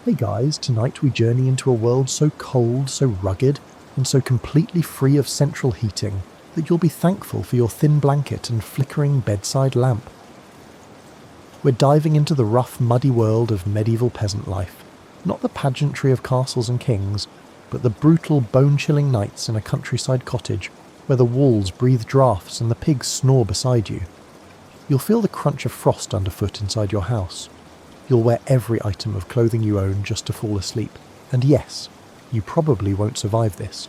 Hey guys, tonight we journey into a world so cold, so rugged, and so completely free of central heating that you'll be thankful for your thin blanket and flickering bedside lamp. We're diving into the rough, muddy world of medieval peasant life. Not the pageantry of castles and kings, but the brutal, bone-chilling nights in a countryside cottage where the walls breathe draughts and the pigs snore beside you. You'll feel the crunch of frost underfoot inside your house. You'll wear every item of clothing you own just to fall asleep. And yes, you probably won't survive this.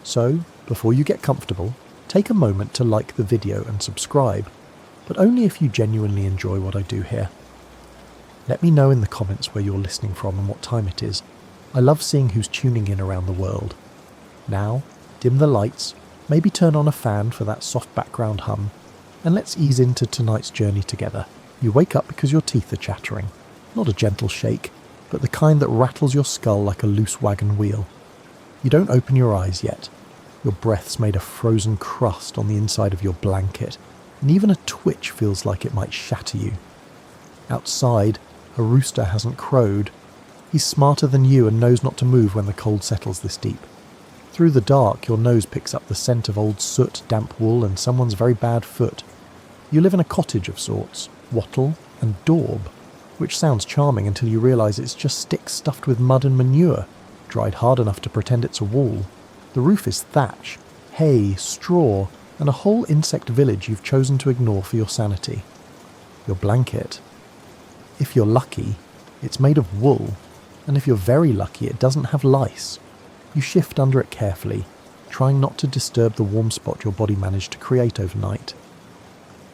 So, before you get comfortable, take a moment to like the video and subscribe, but only if you genuinely enjoy what I do here. Let me know in the comments where you're listening from and what time it is. I love seeing who's tuning in around the world. Now, dim the lights, maybe turn on a fan for that soft background hum, and let's ease into tonight's journey together. You wake up because your teeth are chattering. Not a gentle shake, but the kind that rattles your skull like a loose wagon wheel. You don't open your eyes yet. Your breath's made a frozen crust on the inside of your blanket, and even a twitch feels like it might shatter you. Outside, a rooster hasn't crowed. He's smarter than you and knows not to move when the cold settles this deep. Through the dark, your nose picks up the scent of old soot, damp wool, and someone's very bad foot. You live in a cottage of sorts, wattle and daub, which sounds charming until you realise it's just sticks stuffed with mud and manure, dried hard enough to pretend it's a wall. The roof is thatch, hay, straw, and a whole insect village you've chosen to ignore for your sanity. Your blanket, if you're lucky, it's made of wool, and if you're very lucky it doesn't have lice. You shift under it carefully, trying not to disturb the warm spot your body managed to create overnight.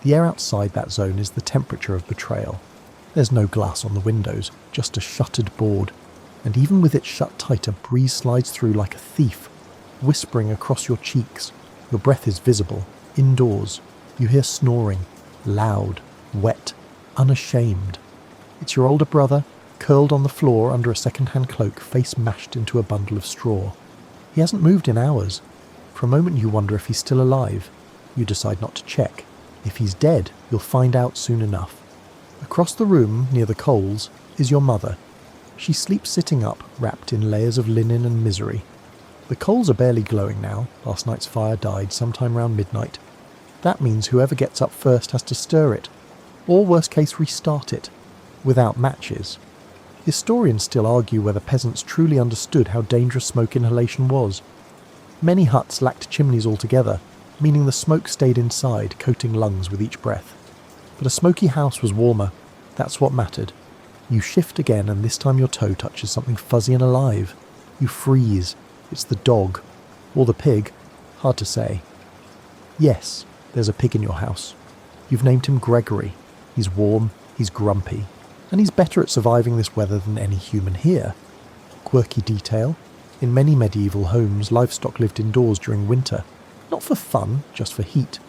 The air outside that zone is the temperature of betrayal. There's no glass on the windows, just a shuttered board, and even with it shut tight a breeze slides through like a thief, whispering across your cheeks. Your breath is visible, indoors. You hear snoring, loud, wet, unashamed. It's your older brother, curled on the floor under a second-hand cloak, face mashed into a bundle of straw. He hasn't moved in hours. For a moment you wonder if he's still alive. You decide not to check. If he's dead, you'll find out soon enough. Across the room, near the coals, is your mother. She sleeps sitting up, wrapped in layers of linen and misery. The coals are barely glowing now. Last night's fire died sometime round midnight. That means whoever gets up first has to stir it, or worst case restart it, without matches. Historians still argue whether peasants truly understood how dangerous smoke inhalation was. Many huts lacked chimneys altogether, meaning the smoke stayed inside, coating lungs with each breath. But a smoky house was warmer. That's what mattered. You shift again, and this time your toe touches something fuzzy and alive. You freeze. It's the dog. Or the pig. Hard to say. Yes, there's a pig in your house. You've named him Gregory. He's warm, he's grumpy, and he's better at surviving this weather than any human here. Quirky detail. In many medieval homes, livestock lived indoors during winter. Not for fun, just for heat.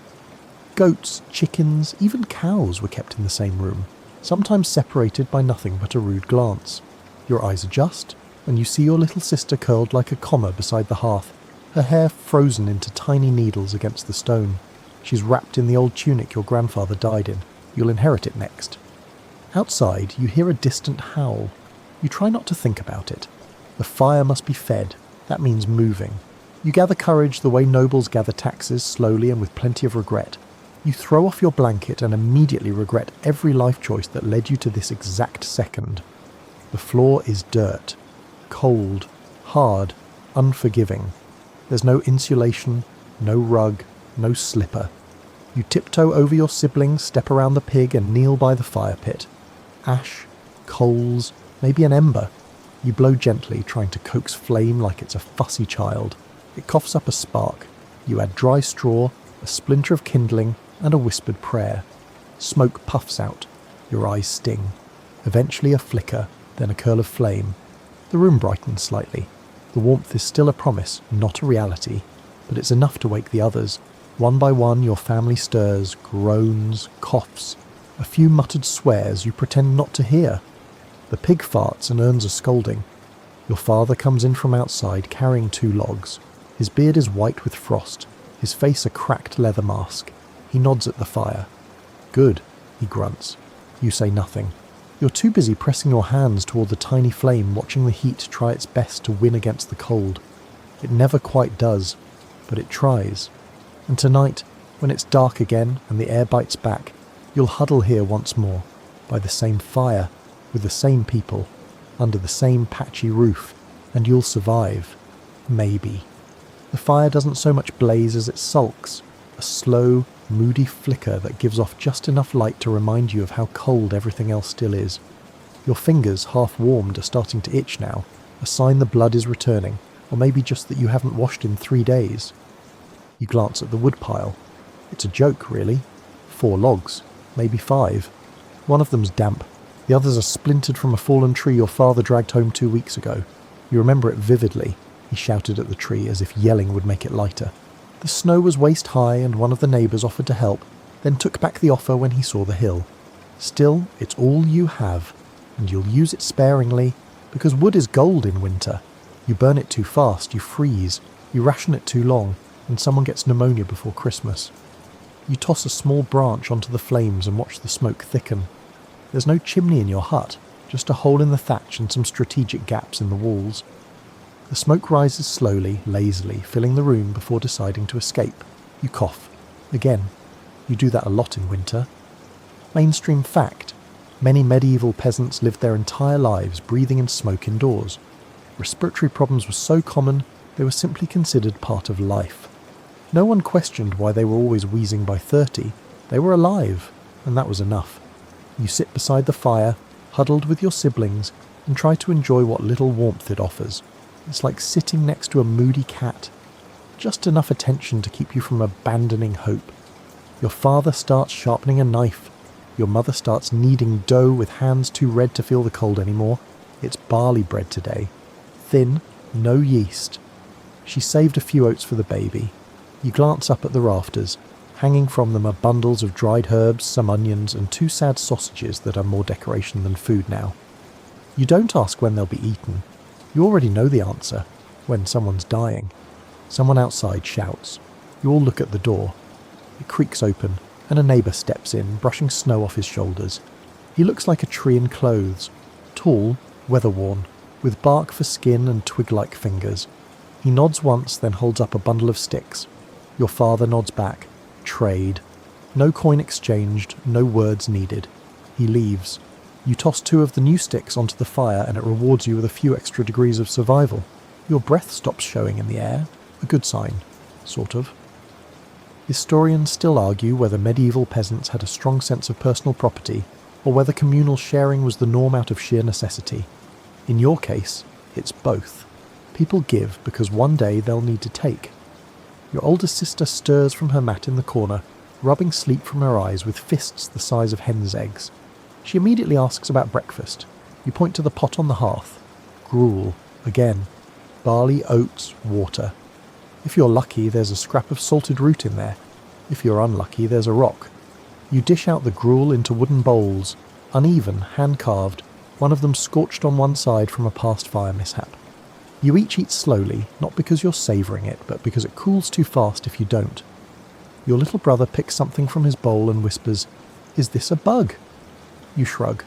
Goats, chickens, even cows were kept in the same room, sometimes separated by nothing but a rude glance. Your eyes adjust, and you see your little sister curled like a comma beside the hearth, her hair frozen into tiny needles against the stone. She's wrapped in the old tunic your grandfather died in. You'll inherit it next. Outside, you hear a distant howl. You try not to think about it. The fire must be fed. That means moving. You gather courage the way nobles gather taxes, slowly and with plenty of regret. You throw off your blanket and immediately regret every life choice that led you to this exact second. The floor is dirt. Cold. Hard. Unforgiving. There's no insulation, no rug, no slipper. You tiptoe over your siblings, step around the pig and kneel by the fire pit. Ash, coals, maybe an ember. You blow gently, trying to coax flame like it's a fussy child. It coughs up a spark. You add dry straw, a splinter of kindling, and a whispered prayer. Smoke puffs out. Your eyes sting. Eventually a flicker, then a curl of flame. The room brightens slightly. The warmth is still a promise, not a reality, but it's enough to wake the others. One by one your family stirs, groans, coughs. A few muttered swears you pretend not to hear. The pig farts and earns a scolding. Your father comes in from outside carrying 2 logs. His beard is white with frost, his face a cracked leather mask. He nods at the fire. Good, he grunts. You say nothing. You're too busy pressing your hands toward the tiny flame, watching the heat try its best to win against the cold. It never quite does, but it tries. And tonight, when it's dark again and the air bites back, you'll huddle here once more, by the same fire, with the same people, under the same patchy roof, and you'll survive. Maybe. The fire doesn't so much blaze as it sulks, a slow, moody flicker that gives off just enough light to remind you of how cold everything else still is. Your fingers, half warmed, are starting to itch now, a sign the blood is returning, or maybe just that you haven't washed in 3 days. You glance at the woodpile. It's a joke, really. 4 logs, maybe 5. One of them's damp. The others are splintered from a fallen tree your father dragged home 2 weeks ago. You remember it vividly. He shouted at the tree as if yelling would make it lighter. The snow was waist high and one of the neighbours offered to help, then took back the offer when he saw the hill. Still, it's all you have, and you'll use it sparingly, because wood is gold in winter. You burn it too fast, you freeze, you ration it too long, and someone gets pneumonia before Christmas. You toss a small branch onto the flames and watch the smoke thicken. There's no chimney in your hut, just a hole in the thatch and some strategic gaps in the walls. The smoke rises slowly, lazily, filling the room before deciding to escape. You cough. Again. You do that a lot in winter. Mainstream fact. Many medieval peasants lived their entire lives breathing in smoke indoors. Respiratory problems were so common, they were simply considered part of life. No one questioned why they were always wheezing by 30. They were alive, and that was enough. You sit beside the fire, huddled with your siblings, and try to enjoy what little warmth it offers. It's like sitting next to a moody cat. Just enough attention to keep you from abandoning hope. Your father starts sharpening a knife. Your mother starts kneading dough with hands too red to feel the cold anymore. It's barley bread today. Thin, no yeast. She saved a few oats for the baby. You glance up at the rafters. Hanging from them are bundles of dried herbs, some onions, and 2 sad sausages that are more decoration than food now. You don't ask when they'll be eaten. You already know the answer. When someone's dying. Someone outside shouts. You all look at the door. It creaks open, and a neighbour steps in, brushing snow off his shoulders. He looks like a tree in clothes. Tall, weather-worn, with bark for skin and twig-like fingers. He nods once, then holds up a bundle of sticks. Your father nods back. Trade. No coin exchanged, no words needed. He leaves. You toss 2 of the new sticks onto the fire and it rewards you with a few extra degrees of survival. Your breath stops showing in the air. A good sign. Sort of. Historians still argue whether medieval peasants had a strong sense of personal property or whether communal sharing was the norm out of sheer necessity. In your case, it's both. People give because one day they'll need to take. Your older sister stirs from her mat in the corner, rubbing sleep from her eyes with fists the size of hen's eggs. She immediately asks about breakfast. You point to the pot on the hearth. Gruel. Again. Barley, oats, water. If you're lucky, there's a scrap of salted root in there. If you're unlucky, there's a rock. You dish out the gruel into wooden bowls, uneven, hand-carved, one of them scorched on one side from a past fire mishap. You each eat slowly, not because you're savouring it, but because it cools too fast if you don't. Your little brother picks something from his bowl and whispers, "Is this a bug?" You shrug.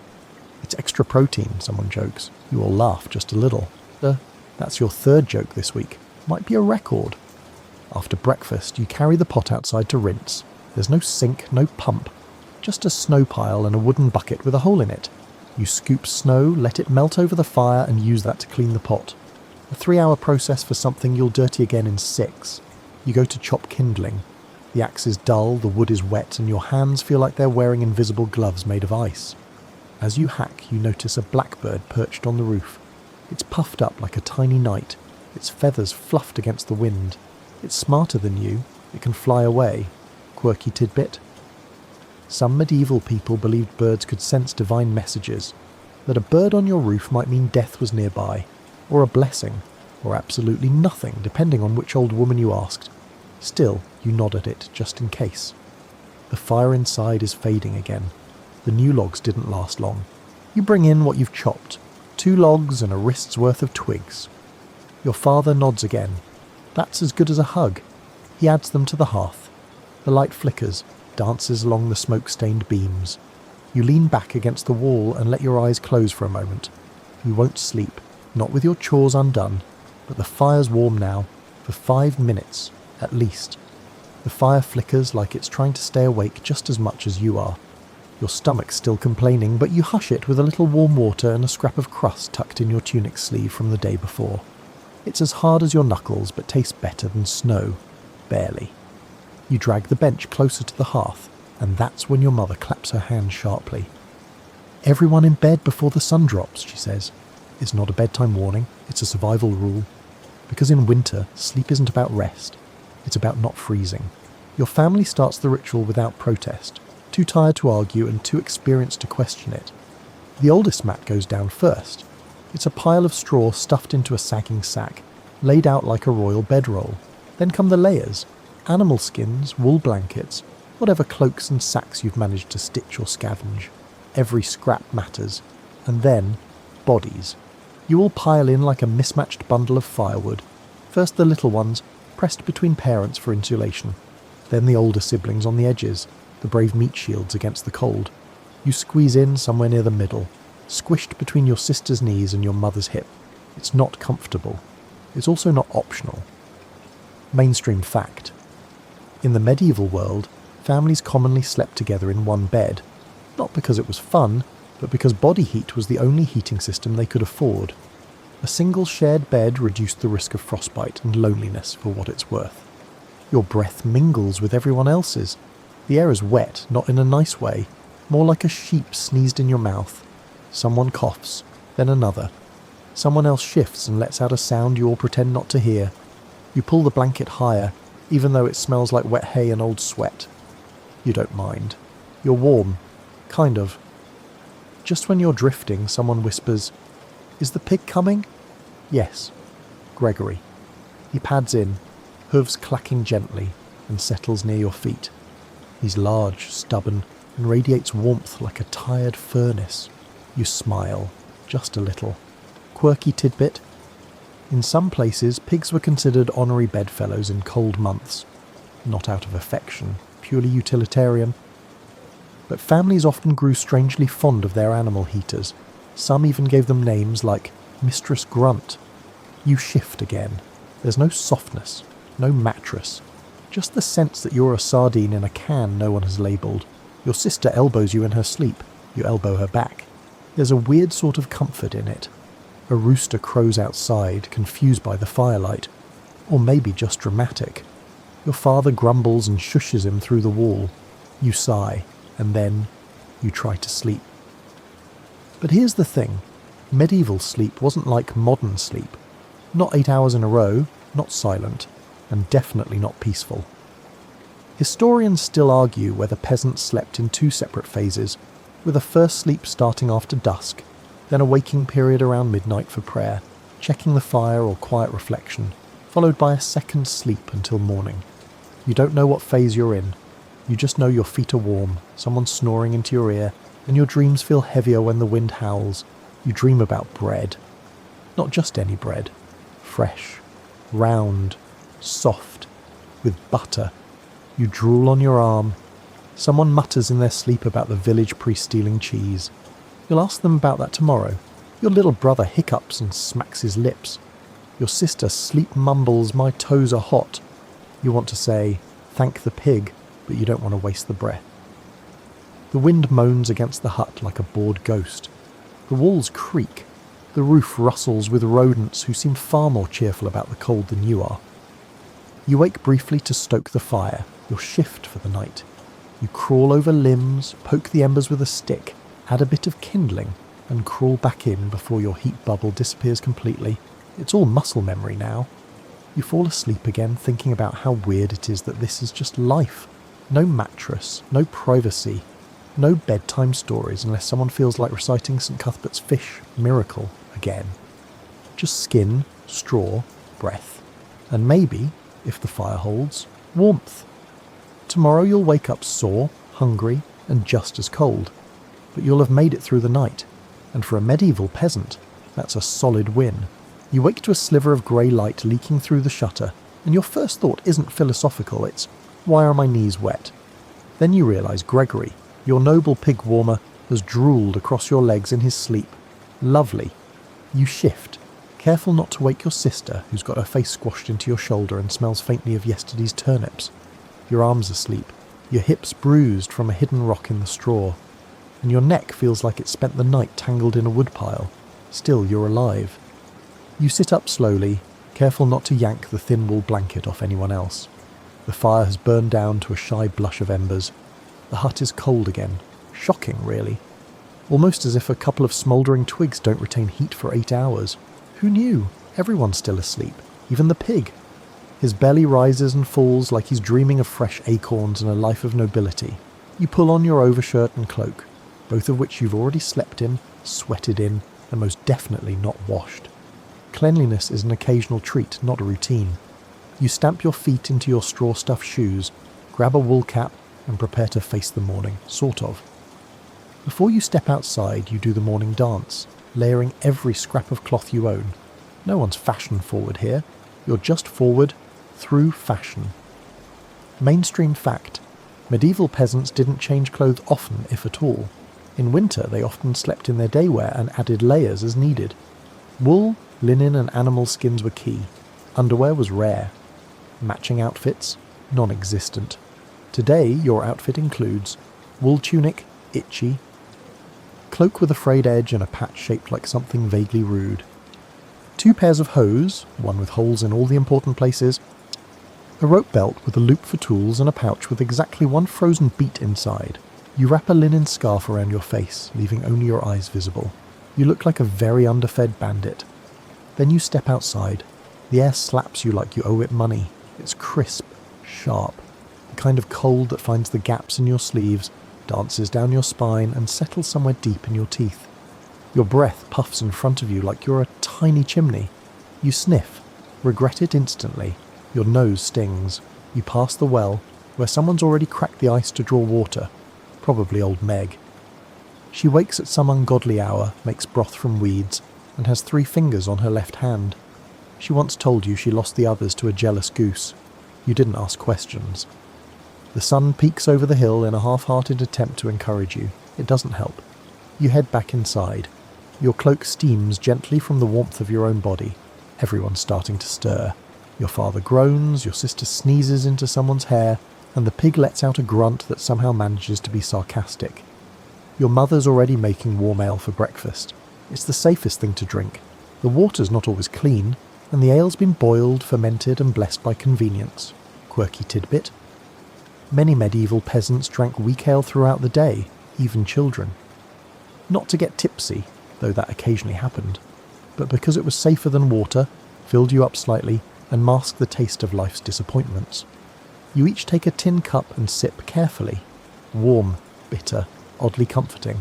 "It's extra protein," someone jokes. You all laugh just a little. That's your 3rd joke this week. Might be a record. After breakfast, you carry the pot outside to rinse. There's no sink, no pump. Just a snow pile and a wooden bucket with a hole in it. You scoop snow, let it melt over the fire and use that to clean the pot. A 3-hour process for something you'll dirty again in 6. You go to chop kindling. The axe is dull, the wood is wet, and your hands feel like they're wearing invisible gloves made of ice. As you hack, you notice a blackbird perched on the roof. It's puffed up like a tiny knight, its feathers fluffed against the wind. It's smarter than you, it can fly away. Quirky tidbit. Some medieval people believed birds could sense divine messages, that a bird on your roof might mean death was nearby, or a blessing, or absolutely nothing, depending on which old woman you asked. Still, you nod at it, just in case. The fire inside is fading again. The new logs didn't last long. You bring in what you've chopped. 2 logs and a wrist's worth of twigs. Your father nods again. That's as good as a hug. He adds them to the hearth. The light flickers, dances along the smoke-stained beams. You lean back against the wall and let your eyes close for a moment. You won't sleep, not with your chores undone, but the fire's warm now, for 5 minutes, at least. The fire flickers like it's trying to stay awake just as much as you are. Your stomach's still complaining, but you hush it with a little warm water and a scrap of crust tucked in your tunic sleeve from the day before. It's as hard as your knuckles, but tastes better than snow. Barely. You drag the bench closer to the hearth, and that's when your mother claps her hand sharply. "Everyone in bed before the sun drops," she says. It's not a bedtime warning, it's a survival rule. Because in winter, sleep isn't about rest, it's about not freezing. Your family starts the ritual without protest, too tired to argue and too experienced to question it. The oldest mat goes down first. It's a pile of straw stuffed into a sagging sack, laid out like a royal bedroll. Then come the layers, animal skins, wool blankets, whatever cloaks and sacks you've managed to stitch or scavenge. Every scrap matters. And then, bodies. You all pile in like a mismatched bundle of firewood. First the little ones, pressed between parents for insulation. Then the older siblings on the edges, the brave meat shields against the cold. You squeeze in somewhere near the middle, squished between your sister's knees and your mother's hip. It's not comfortable. It's also not optional. Mainstream fact. In the medieval world, families commonly slept together in one bed, not because it was fun, but because body heat was the only heating system they could afford. A single shared bed reduced the risk of frostbite and loneliness for what it's worth. Your breath mingles with everyone else's. The air is wet, not in a nice way, more like a sheep sneezed in your mouth. Someone coughs, then another. Someone else shifts and lets out a sound you all pretend not to hear. You pull the blanket higher, even though it smells like wet hay and old sweat. You don't mind. You're warm. Kind of. Just when you're drifting, someone whispers, "Is the pig coming?" Yes. Gregory. He pads in, hooves clacking gently, and settles near your feet. He's large, stubborn, and radiates warmth like a tired furnace. You smile, just a little. Quirky tidbit. In some places, pigs were considered honorary bedfellows in cold months. Not out of affection, purely utilitarian. But families often grew strangely fond of their animal heaters. Some even gave them names like Mistress Grunt. You shift again. There's no softness, no mattress. Just the sense that you're a sardine in a can no one has labelled. Your sister elbows you in her sleep. You elbow her back. There's a weird sort of comfort in it. A rooster crows outside, confused by the firelight. Or maybe just dramatic. Your father grumbles and shushes him through the wall. You sigh. And then you try to sleep. But here's the thing. Medieval sleep wasn't like modern sleep. Not 8 hours in a row, not silent, and definitely not peaceful. Historians still argue whether peasants slept in 2 separate phases, with a first sleep starting after dusk, then a waking period around midnight for prayer, checking the fire or quiet reflection, followed by a second sleep until morning. You don't know what phase you're in. You just know your feet are warm, someone's snoring into your ear, and your dreams feel heavier when the wind howls. You dream about bread. Not just any bread. Fresh, round, soft, with butter. You drool on your arm. Someone mutters in their sleep about the village priest stealing cheese. You'll ask them about that tomorrow. Your little brother hiccups and smacks his lips. Your sister sleep mumbles, "My toes are hot." You want to say, "Thank the pig," but you don't want to waste the breath. The wind moans against the hut like a bored ghost. The walls creak. The roof rustles with rodents who seem far more cheerful about the cold than you are. You wake briefly to stoke the fire, your shift for the night. You crawl over limbs, poke the embers with a stick, add a bit of kindling, and crawl back in before your heat bubble disappears completely. It's all muscle memory now. You fall asleep again thinking about how weird it is that this is just life. No mattress, no privacy, no bedtime stories unless someone feels like reciting St. Cuthbert's Fish Miracle again. Just skin, straw, breath, and maybe, if the fire holds, warmth. Tomorrow you'll wake up sore, hungry, and just as cold, but you'll have made it through the night, and for a medieval peasant, that's a solid win. You wake to a sliver of grey light leaking through the shutter, and your first thought isn't philosophical, it's, "Why are my knees wet?" Then you realise Gregory, your noble pig warmer, has drooled across your legs in his sleep. Lovely. You shift, careful not to wake your sister, who's got her face squashed into your shoulder and smells faintly of yesterday's turnips. Your arm's asleep, your hips bruised from a hidden rock in the straw, and your neck feels like it spent the night tangled in a woodpile. Still, you're alive. You sit up slowly, careful not to yank the thin wool blanket off anyone else. The fire has burned down to a shy blush of embers. The hut is cold again. Shocking, really. Almost as if a couple of smouldering twigs don't retain heat for 8 hours. Who knew? Everyone's still asleep, even the pig. His belly rises and falls like he's dreaming of fresh acorns and a life of nobility. You pull on your overshirt and cloak, both of which you've already slept in, sweated in, and most definitely not washed. Cleanliness is an occasional treat, not a routine. You stamp your feet into your straw-stuffed shoes, grab a wool cap, and prepare to face the morning, sort of. Before you step outside, you do the morning dance, layering every scrap of cloth you own. No one's fashion-forward here. You're just forward, through fashion. Mainstream fact. Medieval peasants didn't change clothes often, if at all. In winter, they often slept in their daywear and added layers as needed. Wool, linen and animal skins were key. Underwear was rare. Matching outfits? Non-existent. Today, your outfit includes wool tunic, itchy, cloak with a frayed edge and a patch shaped like something vaguely rude, 2 pairs of hose, one with holes in all the important places, a rope belt with a loop for tools and a pouch with exactly 1 frozen beet inside. You wrap a linen scarf around your face, leaving only your eyes visible. You look like a very underfed bandit. Then you step outside. The air slaps you like you owe it money. It's crisp, sharp, the kind of cold that finds the gaps in your sleeves, dances down your spine and settles somewhere deep in your teeth. Your breath puffs in front of you like you're a tiny chimney. You sniff, regret it instantly. Your nose stings. You pass the well, where someone's already cracked the ice to draw water. Probably old Meg. She wakes at some ungodly hour, makes broth from weeds, and has 3 fingers on her left hand. She once told you she lost the others to a jealous goose. You didn't ask questions. The sun peeks over the hill in a half-hearted attempt to encourage you. It doesn't help. You head back inside. Your cloak steams gently from the warmth of your own body. Everyone's starting to stir. Your father groans, your sister sneezes into someone's hair, and the pig lets out a grunt that somehow manages to be sarcastic. Your mother's already making warm ale for breakfast. It's the safest thing to drink. The water's not always clean, and the ale's been boiled, fermented, and blessed by convenience. Quirky tidbit. Many medieval peasants drank weak ale throughout the day, even children. Not to get tipsy, though that occasionally happened, but because it was safer than water, filled you up slightly, and masked the taste of life's disappointments. You each take a tin cup and sip carefully. Warm, bitter, oddly comforting.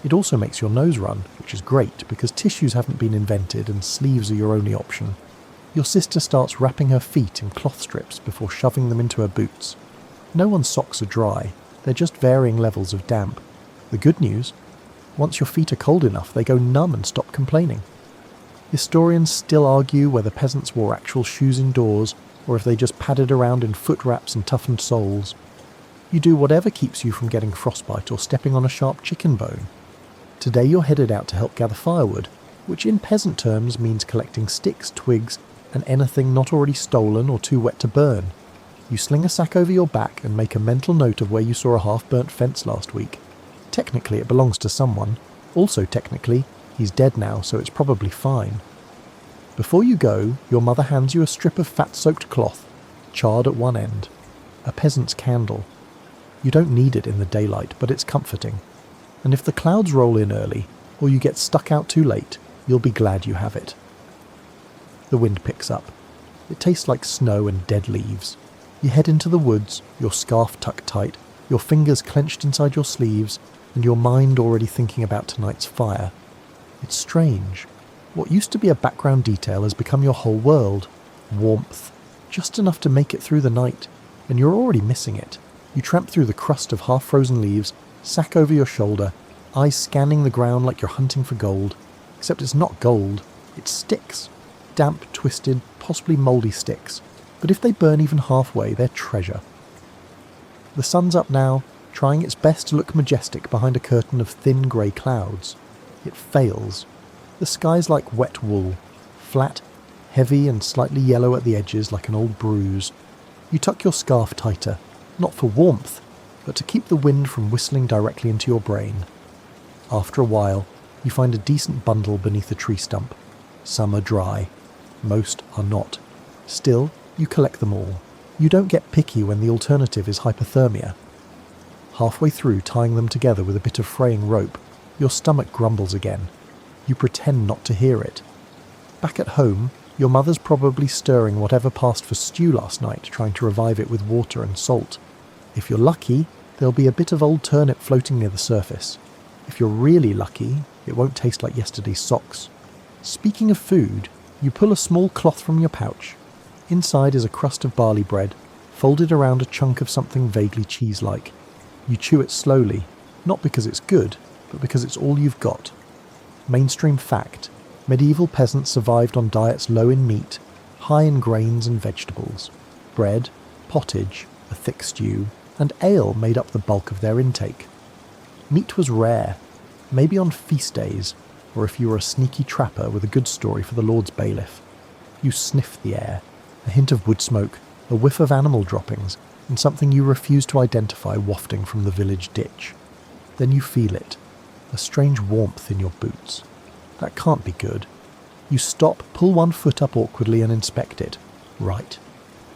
It also makes your nose run, which is great because tissues haven't been invented and sleeves are your only option. Your sister starts wrapping her feet in cloth strips before shoving them into her boots. No one's socks are dry, they're just varying levels of damp. The good news? Once your feet are cold enough, they go numb and stop complaining. Historians still argue whether peasants wore actual shoes indoors or if they just padded around in foot wraps and toughened soles. You do whatever keeps you from getting frostbite or stepping on a sharp chicken bone. Today you're headed out to help gather firewood, which in peasant terms means collecting sticks, twigs, and anything not already stolen or too wet to burn. You sling a sack over your back and make a mental note of where you saw a half-burnt fence last week. Technically it belongs to someone. Also technically, he's dead now, so it's probably fine. Before you go, your mother hands you a strip of fat-soaked cloth, charred at one end. A peasant's candle. You don't need it in the daylight, but it's comforting. And if the clouds roll in early, or you get stuck out too late, you'll be glad you have it. The wind picks up. It tastes like snow and dead leaves. You head into the woods, your scarf tucked tight, your fingers clenched inside your sleeves, and your mind already thinking about tonight's fire. It's strange. What used to be a background detail has become your whole world. Warmth. Just enough to make it through the night, and you're already missing it. You tramp through the crust of half-frozen leaves, sack over your shoulder, eyes scanning the ground like you're hunting for gold. Except it's not gold, it's sticks. Damp, twisted, possibly mouldy sticks. But if they burn even halfway, they're treasure. The sun's up now, trying its best to look majestic behind a curtain of thin grey clouds. It fails. The sky's like wet wool, flat, heavy and slightly yellow at the edges like an old bruise. You tuck your scarf tighter, not for warmth, but to keep the wind from whistling directly into your brain. After a while, you find a decent bundle beneath a tree stump. Some are dry. Most are not. Still, you collect them all. You don't get picky when the alternative is hypothermia. Halfway through tying them together with a bit of fraying rope, your stomach grumbles again. You pretend not to hear it. Back at home, your mother's probably stirring whatever passed for stew last night, trying to revive it with water and salt. If you're lucky, there'll be a bit of old turnip floating near the surface. If you're really lucky, it won't taste like yesterday's socks. Speaking of food, you pull a small cloth from your pouch. Inside is a crust of barley bread, folded around a chunk of something vaguely cheese-like. You chew it slowly, not because it's good, but because it's all you've got. Mainstream fact: medieval peasants survived on diets low in meat, high in grains and vegetables. Bread, pottage, a thick stew, and ale made up the bulk of their intake. Meat was rare, maybe on feast days, or if you were a sneaky trapper with a good story for the Lord's bailiff. You sniffed the air, a hint of wood smoke, a whiff of animal droppings, and something you refuse to identify wafting from the village ditch. Then you feel it, a strange warmth in your boots. That can't be good. You stop, pull one foot up awkwardly and inspect it. Right.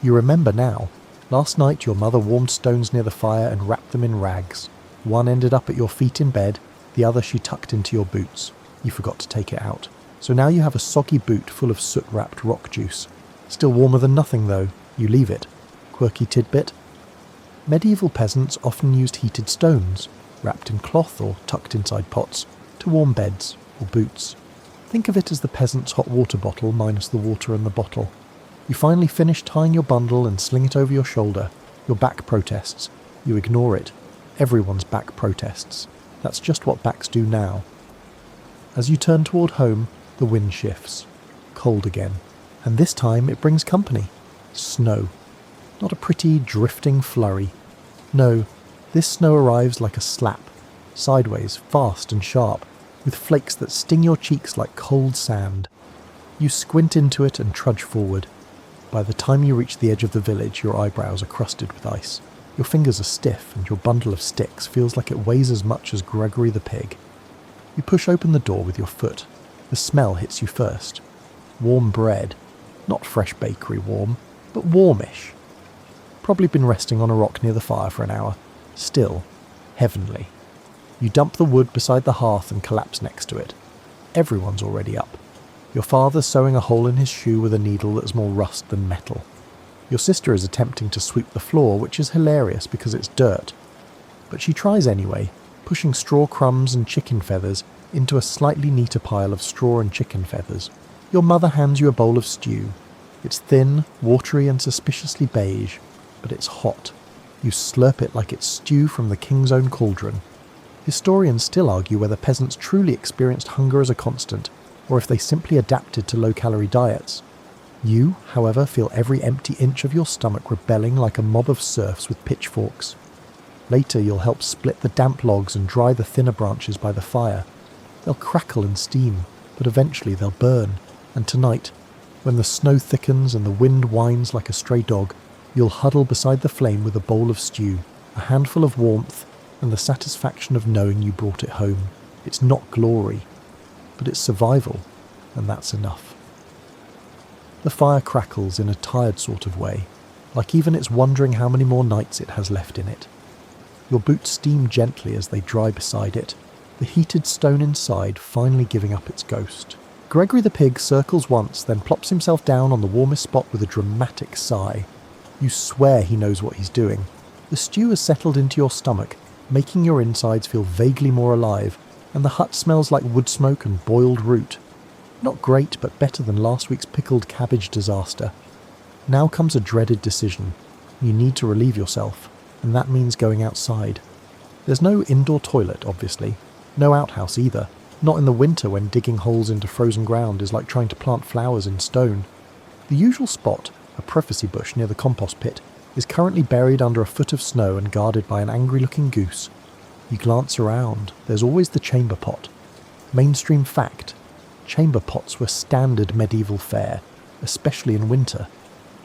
You remember now. Last night your mother warmed stones near the fire and wrapped them in rags. One ended up at your feet in bed, the other she tucked into your boots. You forgot to take it out. So now you have a soggy boot full of soot-wrapped rock juice. Still warmer than nothing though. You leave it. Quirky tidbit? Medieval peasants often used heated stones, wrapped in cloth or tucked inside pots, to warm beds or boots. Think of it as the peasant's hot water bottle minus the water in the bottle. You finally finish tying your bundle and sling it over your shoulder. Your back protests. You ignore it. Everyone's back protests. That's just what backs do now. As you turn toward home, the wind shifts. Cold again. And this time it brings company. Snow. Not a pretty, drifting flurry. No, this snow arrives like a slap. Sideways, fast and sharp, with flakes that sting your cheeks like cold sand. You squint into it and trudge forward. By the time you reach the edge of the village, your eyebrows are crusted with ice. Your fingers are stiff and your bundle of sticks feels like it weighs as much as Gregory the pig. You push open the door with your foot. The smell hits you first. Warm bread. Not fresh bakery warm, but warmish. Probably been resting on a rock near the fire for an hour. Still, heavenly. You dump the wood beside the hearth and collapse next to it. Everyone's already up. Your father's sewing a hole in his shoe with a needle that's more rust than metal. Your sister is attempting to sweep the floor, which is hilarious because it's dirt. But she tries anyway, pushing straw crumbs and chicken feathers into a slightly neater pile of straw and chicken feathers. Your mother hands you a bowl of stew. It's thin, watery and suspiciously beige, but it's hot. You slurp it like it's stew from the king's own cauldron. Historians still argue whether peasants truly experienced hunger as a constant, or if they simply adapted to low-calorie diets. You, however, feel every empty inch of your stomach rebelling like a mob of serfs with pitchforks. Later you'll help split the damp logs and dry the thinner branches by the fire. They'll crackle and steam, but eventually they'll burn. And tonight, when the snow thickens and the wind whines like a stray dog, you'll huddle beside the flame with a bowl of stew, a handful of warmth, and the satisfaction of knowing you brought it home. It's not glory, but it's survival, and that's enough. The fire crackles in a tired sort of way, like even it's wondering how many more nights it has left in it. Your boots steam gently as they dry beside it, the heated stone inside finally giving up its ghost. Gregory the pig circles once, then plops himself down on the warmest spot with a dramatic sigh. You swear he knows what he's doing. The stew has settled into your stomach, making your insides feel vaguely more alive, and the hut smells like wood smoke and boiled root. Not great, but better than last week's pickled cabbage disaster. Now comes a dreaded decision. You need to relieve yourself, and that means going outside. There's no indoor toilet, obviously. No outhouse either. Not in the winter when digging holes into frozen ground is like trying to plant flowers in stone. The usual spot, a privacy bush near the compost pit, is currently buried under a foot of snow and guarded by an angry-looking goose. You glance around. There's always the chamber pot. Mainstream fact: chamber pots were standard medieval fare, especially in winter.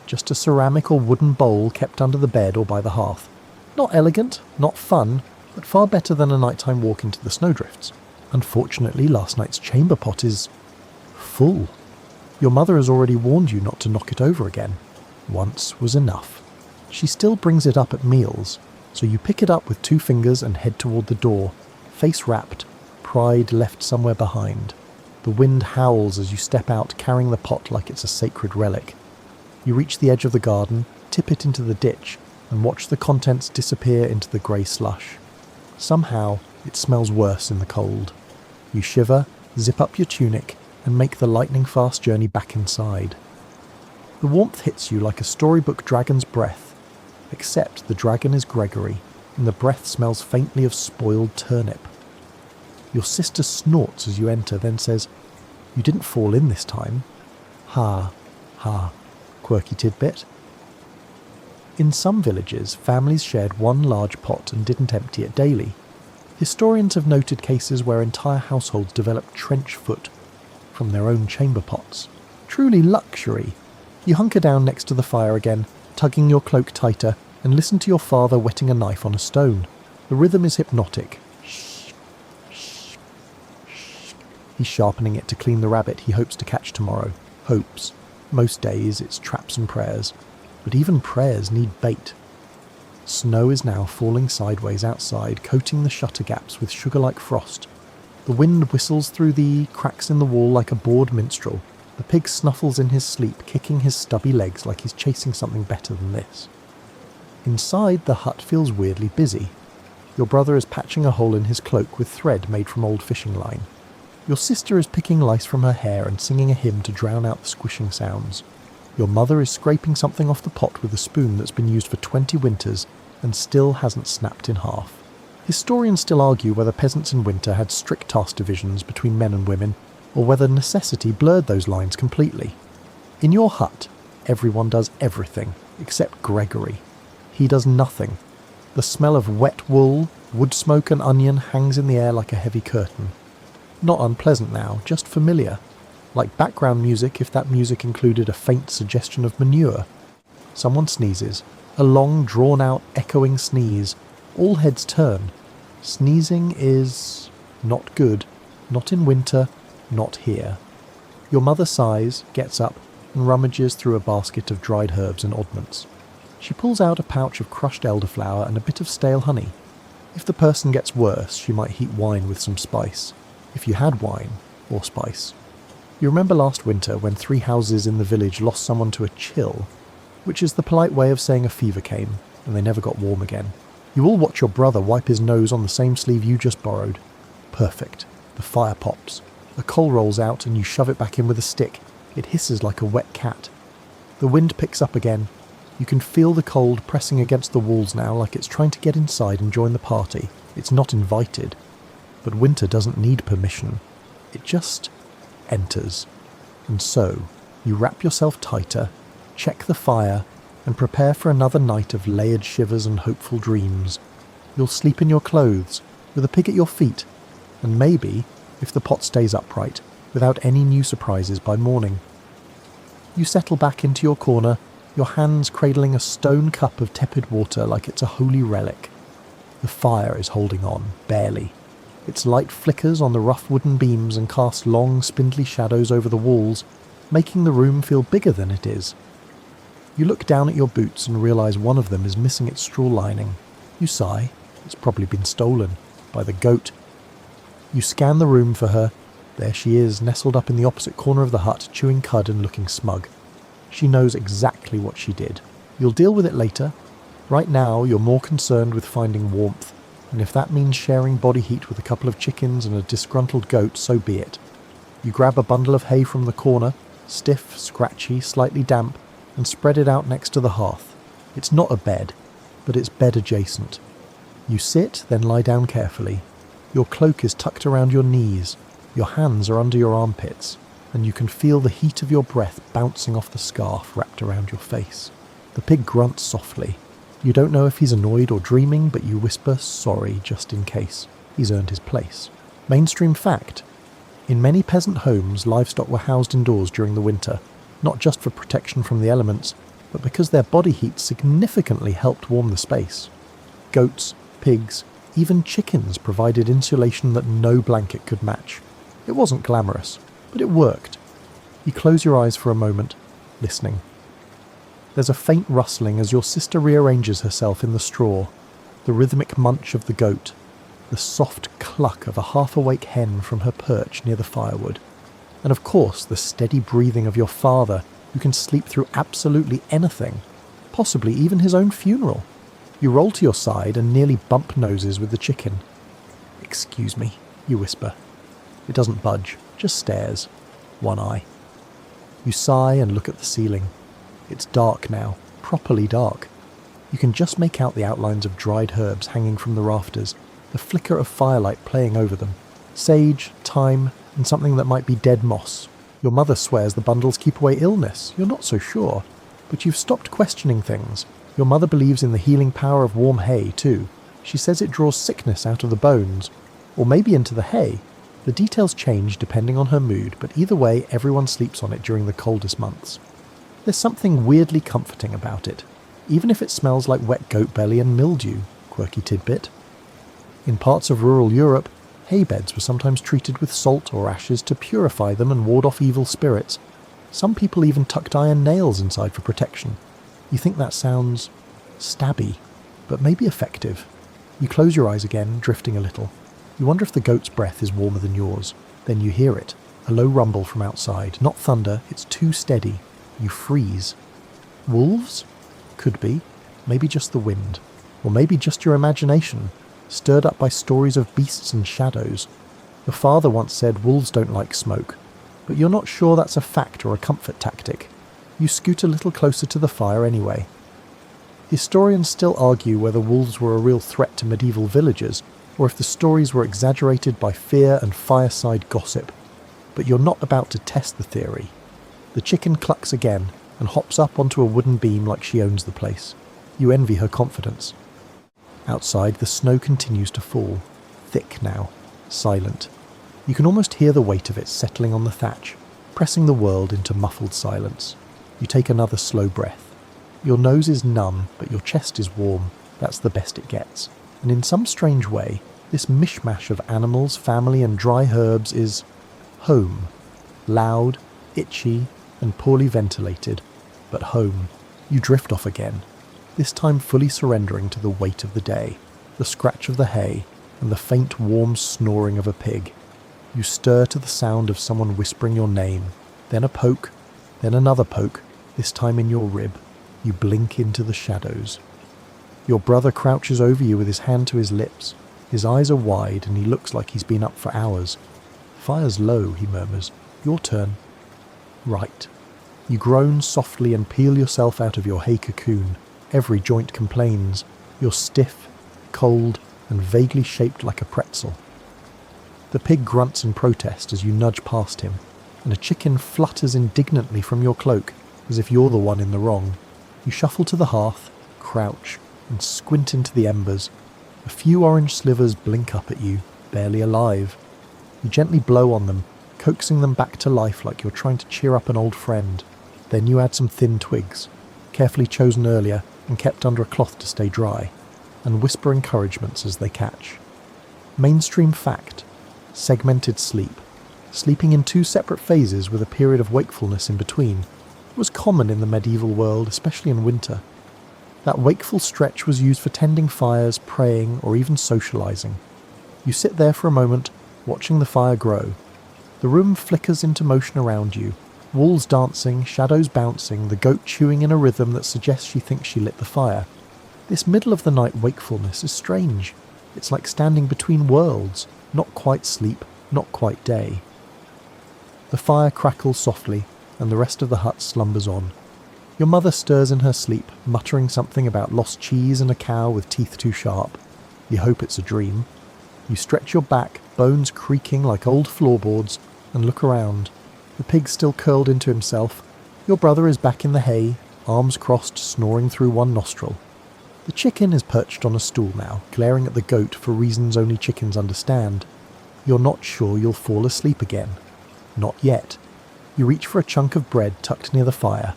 Just a ceramic or wooden bowl kept under the bed or by the hearth. Not elegant, not fun, but far better than a nighttime walk into the snowdrifts. Unfortunately, last night's chamber pot is full. Your mother has already warned you not to knock it over again. Once was enough. She still brings it up at meals, so you pick it up with 2 fingers and head toward the door, face wrapped, pride left somewhere behind. The wind howls as you step out carrying the pot like it's a sacred relic. You reach the edge of the garden, tip it into the ditch, and watch the contents disappear into the grey slush. Somehow, it smells worse in the cold. You shiver, zip up your tunic, and make the lightning-fast journey back inside. The warmth hits you like a storybook dragon's breath, except the dragon is Gregory, and the breath smells faintly of spoiled turnip. Your sister snorts as you enter, then says, "You didn't fall in this time." Ha, ha, quirky tidbit. In some villages, families shared one large pot and didn't empty it daily. Historians have noted cases where entire households developed trench foot from their own chamber pots. Truly luxury. You hunker down next to the fire again, tugging your cloak tighter, and listen to your father whetting a knife on a stone. The rhythm is hypnotic. Shh, shh, shh. He's sharpening it to clean the rabbit he hopes to catch tomorrow. Hopes. Most days it's traps and prayers. But even prayers need bait. Snow is now falling sideways outside, coating the shutter gaps with sugar-like frost. The wind whistles through the cracks in the wall like a bored minstrel. The pig snuffles in his sleep, kicking his stubby legs like he's chasing something better than this. Inside, the hut feels weirdly busy. Your brother is patching a hole in his cloak with thread made from old fishing line. Your sister is picking lice from her hair and singing a hymn to drown out the squishing sounds. Your mother is scraping something off the pot with a spoon that's been used for 20 winters and still hasn't snapped in half. Historians still argue whether peasants in winter had strict task divisions between men and women, or whether necessity blurred those lines completely. In your hut, everyone does everything, except Gregory. He does nothing. The smell of wet wool, wood smoke and onion hangs in the air like a heavy curtain. Not unpleasant now, just familiar. Like background music if that music included a faint suggestion of manure. Someone sneezes. A long, drawn-out, echoing sneeze. All heads turn. Sneezing is not good. Not in winter. Not here. Your mother sighs, gets up, and rummages through a basket of dried herbs and oddments. She pulls out a pouch of crushed elderflower and a bit of stale honey. If the person gets worse, she might heat wine with some spice. If you had wine, or spice. You remember last winter when 3 houses in the village lost someone to a chill, which is the polite way of saying a fever came, and they never got warm again. You all watch your brother wipe his nose on the same sleeve you just borrowed. Perfect. The fire pops. A coal rolls out and you shove it back in with a stick. It hisses like a wet cat. The wind picks up again. You can feel the cold pressing against the walls now like it's trying to get inside and join the party. It's not invited. But winter doesn't need permission. It just enters. And so, you wrap yourself tighter, check the fire, and prepare for another night of layered shivers and hopeful dreams. You'll sleep in your clothes, with a pig at your feet, and maybe, if the pot stays upright, without any new surprises by morning. You settle back into your corner, your hands cradling a stone cup of tepid water like it's a holy relic. The fire is holding on, barely. Its light flickers on the rough wooden beams and casts long, spindly shadows over the walls, making the room feel bigger than it is. You look down at your boots and realise one of them is missing its straw lining. You sigh. It's probably been stolen. By the goat. You scan the room for her. There she is, nestled up in the opposite corner of the hut, chewing cud and looking smug. She knows exactly what she did. You'll deal with it later. Right now, you're more concerned with finding warmth, and if that means sharing body heat with a couple of chickens and a disgruntled goat, so be it. You grab a bundle of hay from the corner, stiff, scratchy, slightly damp, and spread it out next to the hearth. It's not a bed, but it's bed adjacent. You sit, then lie down carefully. Your cloak is tucked around your knees, your hands are under your armpits, and you can feel the heat of your breath bouncing off the scarf wrapped around your face. The pig grunts softly. You don't know if he's annoyed or dreaming, but you whisper sorry just in case. He's earned his place. Mainstream fact. In many peasant homes, livestock were housed indoors during the winter, not just for protection from the elements, but because their body heat significantly helped warm the space. Goats, pigs, even chickens provided insulation that no blanket could match. It wasn't glamorous, but it worked. You close your eyes for a moment, listening. There's a faint rustling as your sister rearranges herself in the straw, the rhythmic munch of the goat, the soft cluck of a half-awake hen from her perch near the firewood, and of course the steady breathing of your father, who can sleep through absolutely anything, possibly even his own funeral. You roll to your side and nearly bump noses with the chicken. "Excuse me," you whisper. It doesn't budge, just stares, one eye. You sigh and look at the ceiling. It's dark now, properly dark. You can just make out the outlines of dried herbs hanging from the rafters, the flicker of firelight playing over them. Sage, thyme, and something that might be dead moss. Your mother swears the bundles keep away illness. You're not so sure. But you've stopped questioning things. Your mother believes in the healing power of warm hay, too. She says it draws sickness out of the bones. Or maybe into the hay. The details change depending on her mood, but either way, everyone sleeps on it during the coldest months. There's something weirdly comforting about it, even if it smells like wet goat belly and mildew. Quirky tidbit. In parts of rural Europe, hay beds were sometimes treated with salt or ashes to purify them and ward off evil spirits. Some people even tucked iron nails inside for protection. You think that sounds stabby, but maybe effective. You close your eyes again, drifting a little. You wonder if the goat's breath is warmer than yours. Then you hear it, a low rumble from outside. Not thunder, it's too steady. You freeze. Wolves? Could be. Maybe just the wind. Or maybe just your imagination, stirred up by stories of beasts and shadows. Your father once said wolves don't like smoke, but you're not sure that's a fact or a comfort tactic. You scoot a little closer to the fire anyway. Historians still argue whether wolves were a real threat to medieval villagers, or if the stories were exaggerated by fear and fireside gossip. But you're not about to test the theory. The chicken clucks again and hops up onto a wooden beam like she owns the place. You envy her confidence. Outside, the snow continues to fall, thick now, silent. You can almost hear the weight of it settling on the thatch, pressing the world into muffled silence. You take another slow breath. Your nose is numb, but your chest is warm. That's the best it gets. And in some strange way, this mishmash of animals, family and dry herbs is home. Loud, itchy, and poorly ventilated, but home. You drift off again, this time fully surrendering to the weight of the day, the scratch of the hay, and the faint warm snoring of a pig. You stir to the sound of someone whispering your name, then a poke, then another poke, this time in your rib. You blink into the shadows. Your brother crouches over you with his hand to his lips. His eyes are wide and he looks like he's been up for hours. "Fire's low," he murmurs. "Your turn." Right. You groan softly and peel yourself out of your hay cocoon. Every joint complains. You're stiff, cold, and vaguely shaped like a pretzel. The pig grunts in protest as you nudge past him, and a chicken flutters indignantly from your cloak, as if you're the one in the wrong. You shuffle to the hearth, crouch, and squint into the embers. A few orange slivers blink up at you, barely alive. You gently blow on them, coaxing them back to life like you're trying to cheer up an old friend. Then you add some thin twigs, carefully chosen earlier and kept under a cloth to stay dry, and whisper encouragements as they catch. Mainstream fact: segmented sleep. Sleeping in two separate phases with a period of wakefulness in between was common in the medieval world, especially in winter. That wakeful stretch was used for tending fires, praying, or even socializing. You sit there for a moment, watching the fire grow. The room flickers into motion around you, walls dancing, shadows bouncing, the goat chewing in a rhythm that suggests she thinks she lit the fire. This middle-of-the-night wakefulness is strange. It's like standing between worlds, not quite sleep, not quite day. The fire crackles softly, and the rest of the hut slumbers on. Your mother stirs in her sleep, muttering something about lost cheese and a cow with teeth too sharp. You hope it's a dream. You stretch your back, bones creaking like old floorboards, and look around. The pig's still curled into himself. Your brother is back in the hay, arms crossed, snoring through one nostril. The chicken is perched on a stool now, glaring at the goat for reasons only chickens understand. You're not sure you'll fall asleep again. Not yet. You reach for a chunk of bread tucked near the fire,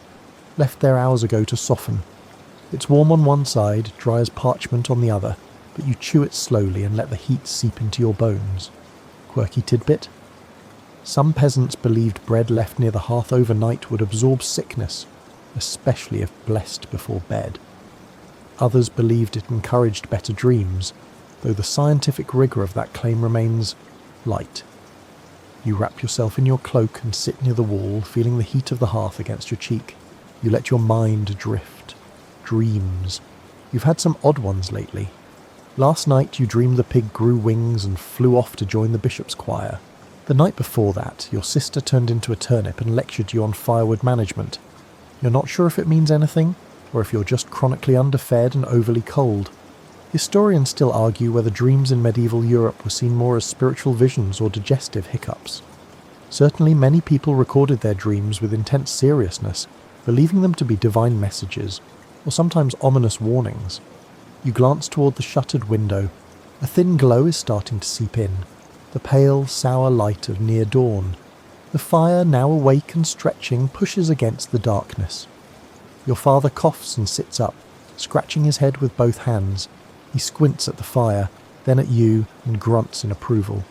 left there hours ago to soften. It's warm on one side, dry as parchment on the other, but you chew it slowly and let the heat seep into your bones. Quirky tidbit? Some peasants believed bread left near the hearth overnight would absorb sickness, especially if blessed before bed. Others believed it encouraged better dreams, though the scientific rigour of that claim remains light. You wrap yourself in your cloak and sit near the wall, feeling the heat of the hearth against your cheek. You let your mind drift. Dreams. You've had some odd ones lately. Last night you dreamed the pig grew wings and flew off to join the bishop's choir. The night before that, your sister turned into a turnip and lectured you on firewood management. You're not sure if it means anything, or if you're just chronically underfed and overly cold. Historians still argue whether dreams in medieval Europe were seen more as spiritual visions or digestive hiccups. Certainly many people recorded their dreams with intense seriousness, believing them to be divine messages, or sometimes ominous warnings. You glance toward the shuttered window. A thin glow is starting to seep in, the pale, sour light of near dawn. The fire, now awake and stretching, pushes against the darkness. Your father coughs and sits up, scratching his head with both hands. He squints at the fire, then at you, and grunts in approval.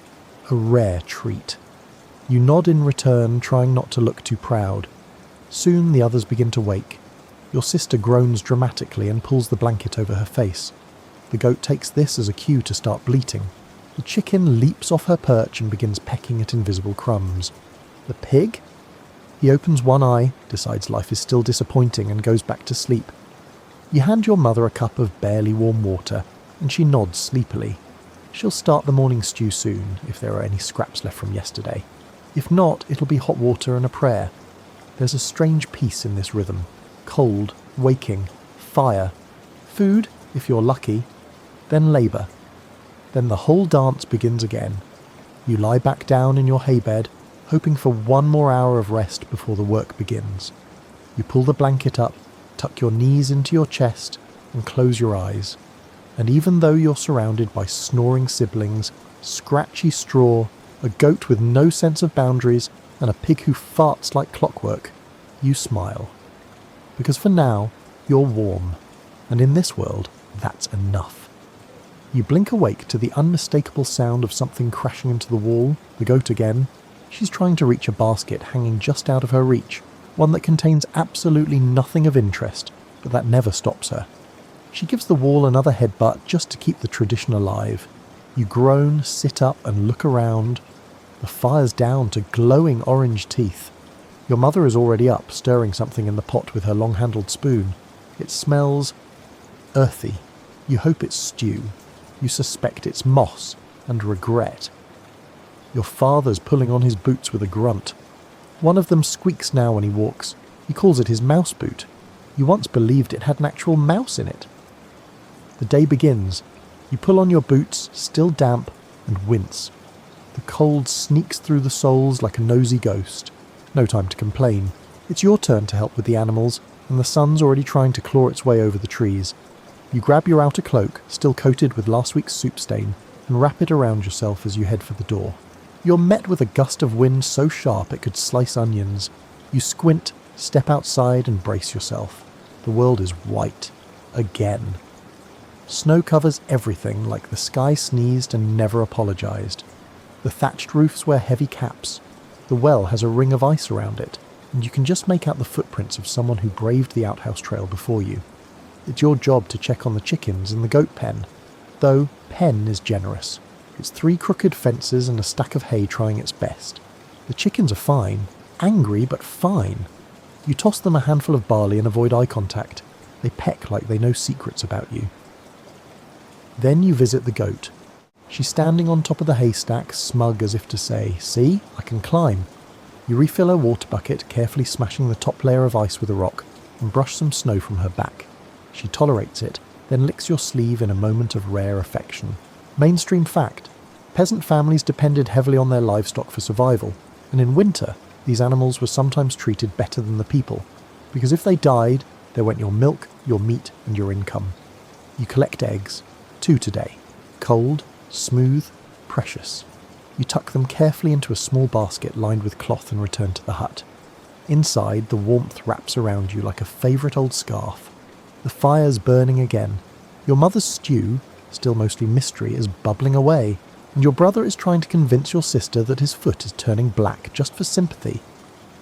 A rare treat. You nod in return, trying not to look too proud. Soon the others begin to wake. Your sister groans dramatically and pulls the blanket over her face. The goat takes this as a cue to start bleating. The chicken leaps off her perch and begins pecking at invisible crumbs. The pig? He opens one eye, decides life is still disappointing, and goes back to sleep. You hand your mother a cup of barely warm water, and she nods sleepily. She'll start the morning stew soon, if there are any scraps left from yesterday. If not, it'll be hot water and a prayer. There's a strange peace in this rhythm. Cold, waking, fire, food, if you're lucky, then labour. Then the whole dance begins again. You lie back down in your haybed, hoping for one more hour of rest before the work begins. You pull the blanket up, tuck your knees into your chest, and close your eyes. And even though you're surrounded by snoring siblings, scratchy straw, a goat with no sense of boundaries, and a pig who farts like clockwork, you smile. Because for now, you're warm, and in this world, that's enough. You blink awake to the unmistakable sound of something crashing into the wall, the goat again. She's trying to reach a basket hanging just out of her reach, one that contains absolutely nothing of interest, but that never stops her. She gives the wall another headbutt just to keep the tradition alive. You groan, sit up, and look around. The fire's down to glowing orange teeth. Your mother is already up, stirring something in the pot with her long-handled spoon. It smells earthy. You hope it's stew. You suspect it's moss and regret. Your father's pulling on his boots with a grunt. One of them squeaks now when he walks. He calls it his mouse boot. You once believed it had an actual mouse in it. The day begins. You pull on your boots, still damp, and wince. The cold sneaks through the soles like a nosy ghost. No time to complain. It's your turn to help with the animals, and the sun's already trying to claw its way over the trees. You grab your outer cloak, still coated with last week's soup stain, and wrap it around yourself as you head for the door. You're met with a gust of wind so sharp it could slice onions. You squint, step outside, and brace yourself. The world is white. Again. Snow covers everything like the sky sneezed and never apologised. The thatched roofs wear heavy caps. The well has a ring of ice around it, and you can just make out the footprints of someone who braved the outhouse trail before you. It's your job to check on the chickens in the goat pen, though pen is generous. It's 3 crooked fences and a stack of hay trying its best. The chickens are fine, angry but fine. You toss them a handful of barley and avoid eye contact. They peck like they know secrets about you. Then you visit the goat. She's standing on top of the haystack, smug as if to say, "See, I can climb." You refill her water bucket, carefully smashing the top layer of ice with a rock, and brush some snow from her back. She tolerates it, then licks your sleeve in a moment of rare affection. Mainstream fact: peasant families depended heavily on their livestock for survival, and in winter, these animals were sometimes treated better than the people, because if they died, There went your milk, your meat, and your income. You collect eggs, 2 today. Cold, smooth, precious. You tuck them carefully into a small basket lined with cloth and return to the hut. Inside, the warmth wraps around you like a favourite old scarf. The fire's burning again. Your mother's stew, still mostly mystery, is bubbling away, and your brother is trying to convince your sister that his foot is turning black just for sympathy.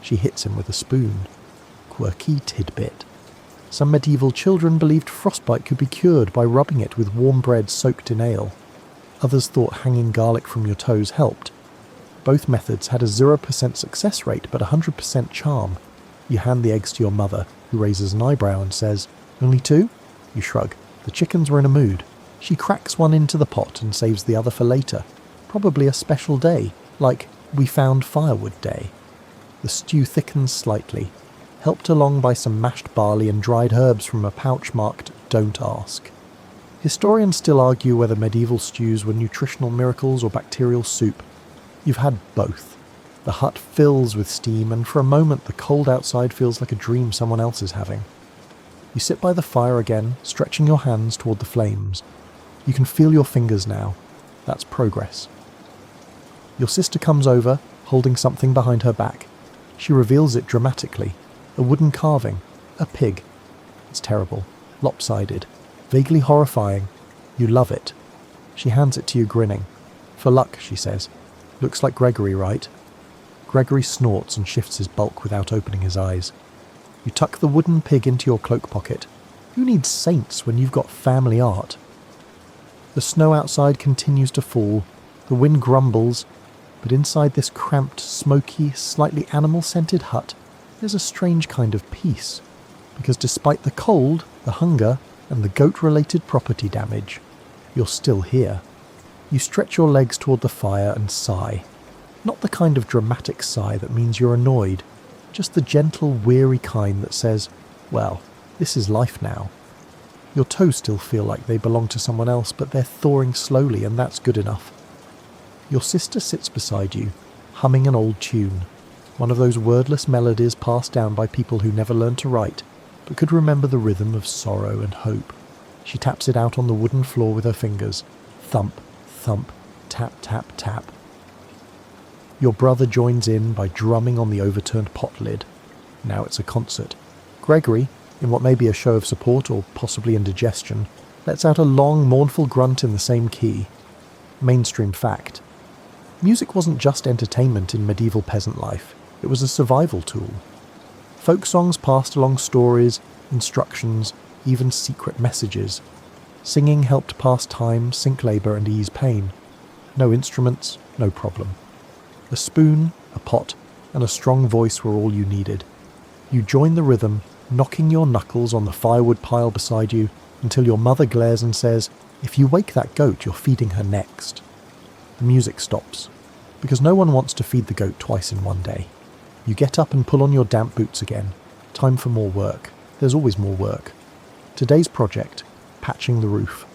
She hits him with a spoon. Quirky tidbit. Some medieval children believed frostbite could be cured by rubbing it with warm bread soaked in ale. Others thought hanging garlic from your toes helped. Both methods had a 0% success rate but 100% charm. You hand the eggs to your mother, who raises an eyebrow and says, "Only 2?" You shrug. The chickens were in a mood. She cracks one into the pot and saves the other for later. Probably a special day, like we found firewood day. The stew thickens slightly, helped along by some mashed barley and dried herbs from a pouch marked "Don't Ask." Historians still argue whether medieval stews were nutritional miracles or bacterial soup. You've had both. The hut fills with steam, and for a moment the cold outside feels like a dream someone else is having. You sit by the fire again, stretching your hands toward the flames. You can feel your fingers now. That's progress. Your sister comes over, holding something behind her back. She reveals it dramatically. A wooden carving. A pig. It's terrible. Lopsided. Vaguely horrifying. You love it. She hands it to you, grinning. "For luck," she says. "Looks like Gregory, right?" Gregory snorts and shifts his bulk without opening his eyes. You tuck the wooden pig into your cloak pocket. Who needs saints when you've got family art? The snow outside continues to fall. The wind grumbles. But inside this cramped, smoky, slightly animal-scented hut, there's a strange kind of peace. Because despite the cold, the hunger, and the goat-related property damage, you're still here. You stretch your legs toward the fire and sigh. Not the kind of dramatic sigh that means you're annoyed, just the gentle, weary kind that says, well, this is life now. Your toes still feel like they belong to someone else, but they're thawing slowly, and that's good enough. Your sister sits beside you, humming an old tune, one of those wordless melodies passed down by people who never learned to write, but could remember the rhythm of sorrow and hope. She taps it out on the wooden floor with her fingers. Thump, thump, tap, tap, tap. Your brother joins in by drumming on the overturned pot lid. Now it's a concert. Gregory, in what may be a show of support or possibly indigestion, lets out a long, mournful grunt in the same key. Mainstream fact. Music wasn't just entertainment in medieval peasant life, it was a survival tool. Folk songs passed along stories, instructions, even secret messages. Singing helped pass time, sink labour and ease pain. No instruments, no problem. A spoon, a pot, and a strong voice were all you needed. You join the rhythm, knocking your knuckles on the firewood pile beside you until your mother glares and says, "If you wake that goat, you're feeding her next." The music stops, because no one wants to feed the goat twice in one day. You get up and pull on your damp boots again. Time for more work. There's always more work. Today's project, patching the roof.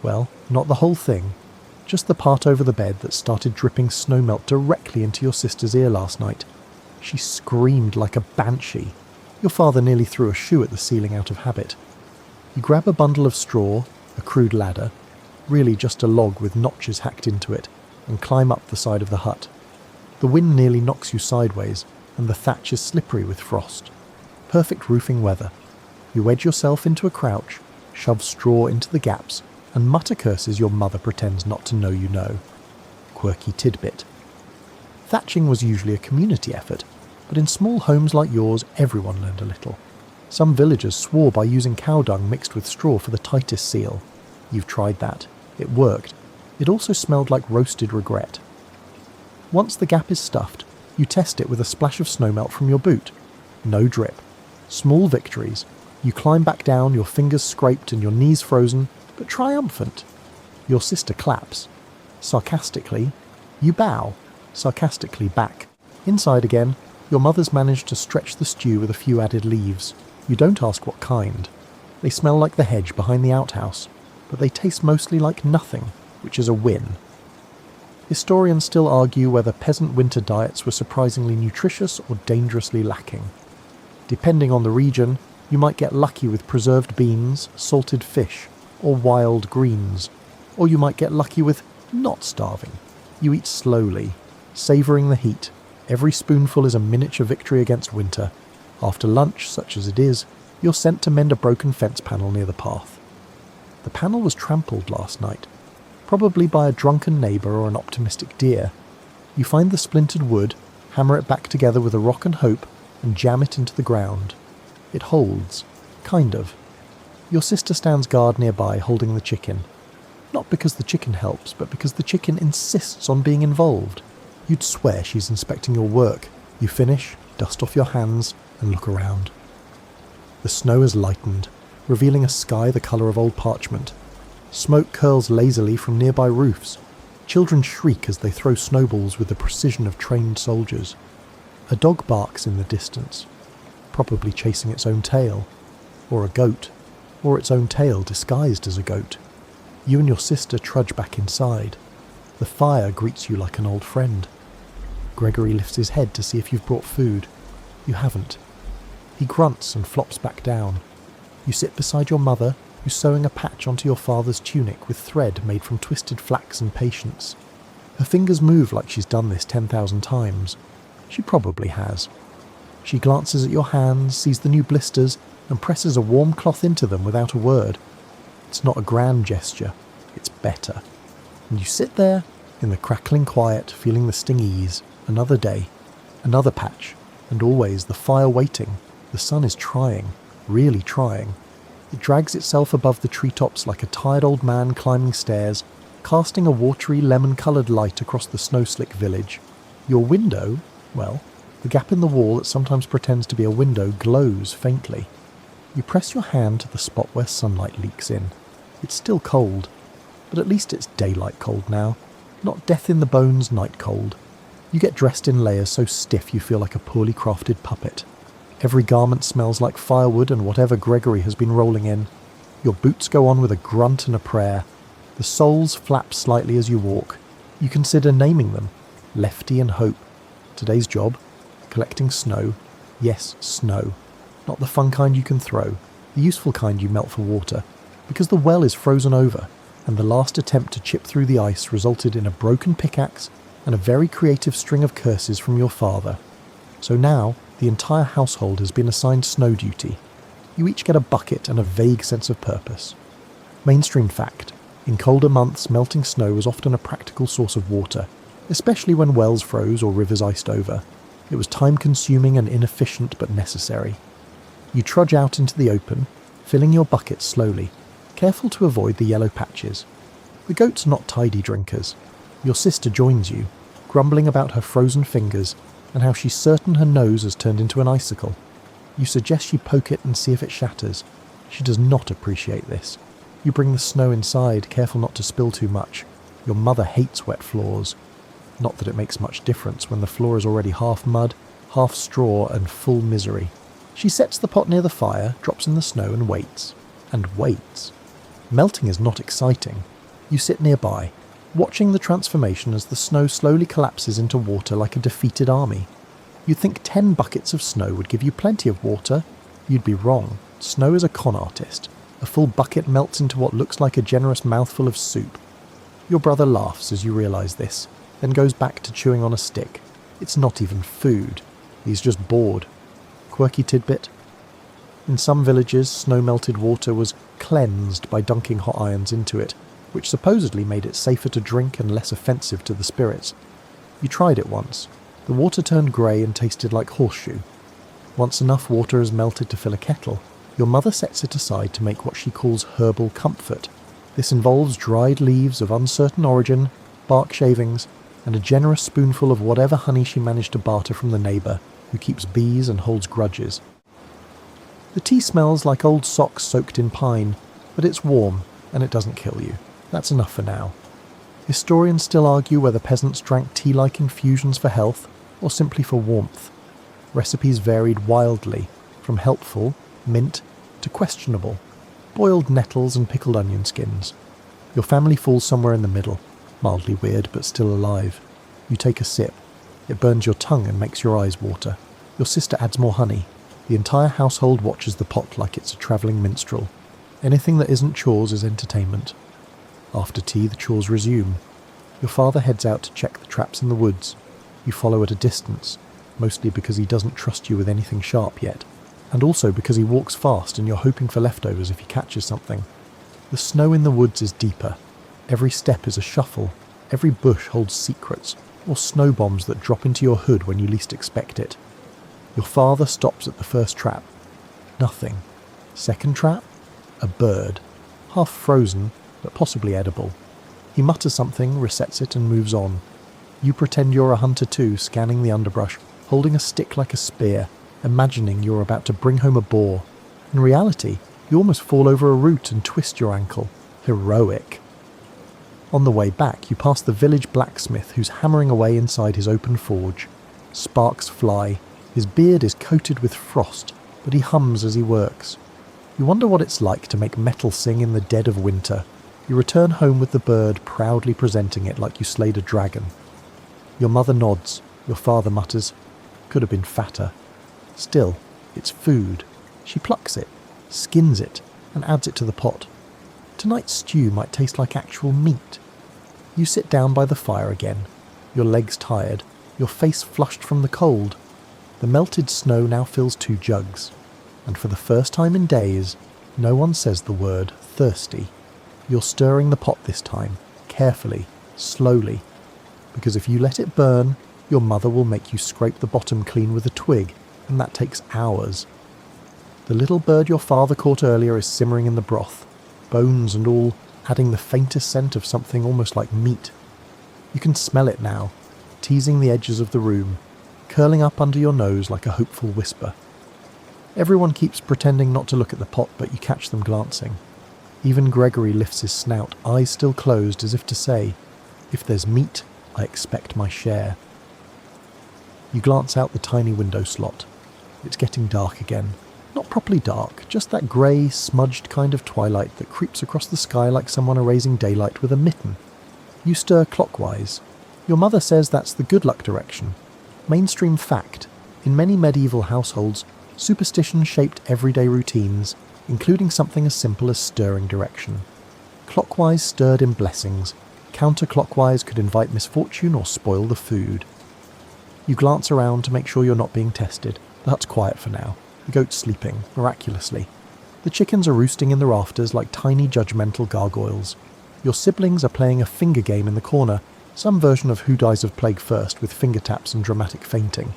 Well, not the whole thing. Just the part over the bed that started dripping snowmelt directly into your sister's ear last night. She screamed like a banshee. Your father nearly threw a shoe at the ceiling out of habit. You grab a bundle of straw, a crude ladder, really just a log with notches hacked into it, and climb up the side of the hut. The wind nearly knocks you sideways, and the thatch is slippery with frost. Perfect roofing weather. You wedge yourself into a crouch, shove straw into the gaps, and mutter curses your mother pretends not to know you know. Quirky tidbit. Thatching was usually a community effort, but in small homes like yours, everyone learned a little. Some villagers swore by using cow dung mixed with straw for the tightest seal. You've tried that. It worked. It also smelled like roasted regret. Once the gap is stuffed, you test it with a splash of snowmelt from your boot. No drip. Small victories. You climb back down, your fingers scraped and your knees frozen, but triumphant. Your sister claps. Sarcastically, you bow. Sarcastically back. Inside again, your mother's managed to stretch the stew with a few added leaves. You don't ask what kind. They smell like the hedge behind the outhouse, but they taste mostly like nothing, which is a win. Historians still argue whether peasant winter diets were surprisingly nutritious or dangerously lacking. Depending on the region, You might get lucky with preserved beans, salted fish, or wild greens. Or you might get lucky with not starving. You eat slowly, savouring the heat. Every spoonful is a miniature victory against winter. After lunch, such as it is, you're sent to mend a broken fence panel near the path. The panel was trampled last night, probably by a drunken neighbour or an optimistic deer. You find the splintered wood, hammer it back together with a rock and hope, and jam it into the ground. It holds. Kind of. Your sister stands guard nearby, holding the chicken. Not because the chicken helps, but because the chicken insists on being involved. You'd swear she's inspecting your work. You finish, dust off your hands, and look around. The snow has lightened, revealing a sky the colour of old parchment. Smoke curls lazily from nearby roofs. Children shriek as they throw snowballs with the precision of trained soldiers. A dog barks in the distance, probably chasing its own tail, or a goat, or its own tail disguised as a goat. You and your sister trudge back inside. The fire greets you like an old friend. Gregory lifts his head to see if you've brought food. You haven't. He grunts and flops back down. You sit beside your mother, who's sewing a patch onto your father's tunic with thread made from twisted flax and patience. Her fingers move like she's done this 10,000 times. She probably has. She glances at your hands, sees the new blisters, and presses a warm cloth into them without a word. It's not a grand gesture. It's better. And you sit there, in the crackling quiet, feeling the sting ease. Another day, another patch, and always the fire waiting. The sun is trying, really trying. It drags itself above the treetops like a tired old man climbing stairs, casting a watery lemon-coloured light across the snow-slick village. Your window, well, the gap in the wall that sometimes pretends to be a window glows faintly. You press your hand to the spot where sunlight leaks in. It's still cold, but at least it's daylight cold now, not death in the bones night cold. You get dressed in layers so stiff you feel like a poorly crafted puppet. Every garment smells like firewood and whatever Gregory has been rolling in. Your boots go on with a grunt and a prayer. The soles flap slightly as you walk. You consider naming them. Lefty and Hope. Today's job? Collecting snow. Yes, snow. Not the fun kind you can throw. The useful kind you melt for water. Because the well is frozen over, and the last attempt to chip through the ice resulted in a broken pickaxe and a very creative string of curses from your father. So now, the entire household has been assigned snow duty. You each get a bucket and a vague sense of purpose. Mainstream fact. In colder months, melting snow was often a practical source of water, especially when wells froze or rivers iced over. It was time-consuming and inefficient but necessary. You trudge out into the open, filling your bucket slowly, careful to avoid the yellow patches. The goats are not tidy drinkers. Your sister joins you, grumbling about her frozen fingers and how she's certain her nose has turned into an icicle. You suggest she poke it and see if it shatters. She does not appreciate this. You bring the snow inside, careful not to spill too much. Your mother hates wet floors. Not that it makes much difference when the floor is already half mud, half straw and full misery. She sets the pot near the fire, drops in the snow and waits. And waits. Melting is not exciting. You sit nearby, watching the transformation as the snow slowly collapses into water like a defeated army. You'd think 10 buckets of snow would give you plenty of water. You'd be wrong. Snow is a con artist. A full bucket melts into what looks like a generous mouthful of soup. Your brother laughs as you realise this, then goes back to chewing on a stick. It's not even food. He's just bored. Quirky tidbit. In some villages, snow-melted water was cleansed by dunking hot irons into it, which supposedly made it safer to drink and less offensive to the spirits. You tried it once. The water turned grey and tasted like horseshoe. Once enough water is melted to fill a kettle, your mother sets it aside to make what she calls herbal comfort. This involves dried leaves of uncertain origin, bark shavings, and a generous spoonful of whatever honey she managed to barter from the neighbour, who keeps bees and holds grudges. The tea smells like old socks soaked in pine, but it's warm, and it doesn't kill you. That's enough for now. Historians still argue whether peasants drank tea-like infusions for health, or simply for warmth. Recipes varied wildly, from helpful, mint, to questionable, boiled nettles and pickled onion skins. Your family falls somewhere in the middle, mildly weird but still alive. You take a sip. It burns your tongue and makes your eyes water. Your sister adds more honey. The entire household watches the pot like it's a travelling minstrel. Anything that isn't chores is entertainment. After tea, the chores resume. Your father heads out to check the traps in the woods. You follow at a distance, mostly because he doesn't trust you with anything sharp yet, and also because he walks fast and you're hoping for leftovers if he catches something. The snow in the woods is deeper. Every step is a shuffle. Every bush holds secrets, or snow bombs that drop into your hood when you least expect it. Your father stops at the first trap. Nothing. Second trap? A bird. Half frozen, but possibly edible. He mutters something, resets it, and moves on. You pretend you're a hunter too, scanning the underbrush, holding a stick like a spear, imagining you're about to bring home a boar. In reality, you almost fall over a root and twist your ankle. Heroic. On the way back, you pass the village blacksmith who's hammering away inside his open forge. Sparks fly. His beard is coated with frost, but he hums as he works. You wonder what it's like to make metal sing in the dead of winter. You return home with the bird, proudly presenting it like you slayed a dragon. Your mother nods. Your father mutters, "Could have been fatter." Still, it's food. She plucks it, skins it, and adds it to the pot. Tonight's stew might taste like actual meat. You sit down by the fire again, your legs tired, your face flushed from the cold. The melted snow now fills 2 jugs, and for the first time in days, no one says the word thirsty. You're stirring the pot this time, carefully, slowly, because if you let it burn, your mother will make you scrape the bottom clean with a twig, and that takes hours. The little bird your father caught earlier is simmering in the broth, bones and all, adding the faintest scent of something almost like meat. You can smell it now, teasing the edges of the room, curling up under your nose like a hopeful whisper. Everyone keeps pretending not to look at the pot, but you catch them glancing. Even Gregory lifts his snout, eyes still closed, as if to say, "If there's meat, I expect my share." You glance out the tiny window slot. It's getting dark again. Not properly dark, just that grey, smudged kind of twilight that creeps across the sky like someone erasing daylight with a mitten. You stir clockwise. Your mother says that's the good luck direction. Mainstream fact. In many medieval households, superstition shaped everyday routines, including something as simple as stirring direction. Clockwise stirred in blessings. Counterclockwise could invite misfortune or spoil the food. You glance around to make sure you're not being tested. The hut's quiet for now. The goat's sleeping, miraculously. The chickens are roosting in the rafters like tiny judgmental gargoyles. Your siblings are playing a finger game in the corner, some version of Who Dies of Plague First with finger taps and dramatic fainting.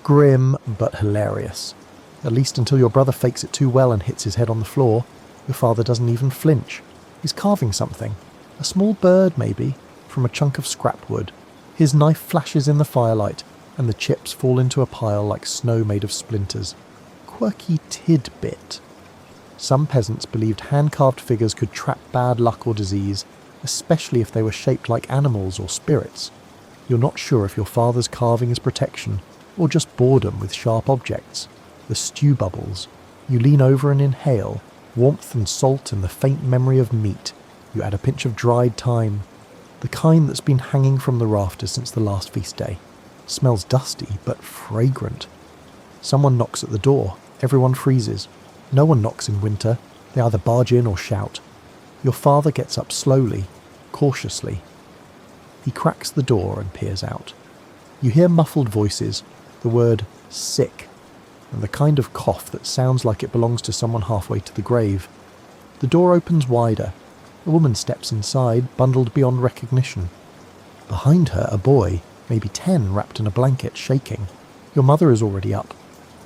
Grim, but hilarious. At least until your brother fakes it too well and hits his head on the floor. Your father doesn't even flinch. He's carving something. A small bird, maybe, from a chunk of scrap wood. His knife flashes in the firelight, and the chips fall into a pile like snow made of splinters. Quirky tidbit. Some peasants believed hand-carved figures could trap bad luck or disease, especially if they were shaped like animals or spirits. You're not sure if your father's carving is protection, or just boredom with sharp objects. The stew bubbles. You lean over and inhale, warmth and salt and the faint memory of meat. You add a pinch of dried thyme, the kind that's been hanging from the rafters since the last feast day. Smells dusty, but fragrant. Someone knocks at the door. Everyone freezes. No one knocks in winter. They either barge in or shout. Your father gets up slowly, cautiously. He cracks the door and peers out. You hear muffled voices, the word sick, and the kind of cough that sounds like it belongs to someone halfway to the grave. The door opens wider. A woman steps inside, bundled beyond recognition. Behind her, a boy, maybe 10, wrapped in a blanket, shaking. Your mother is already up.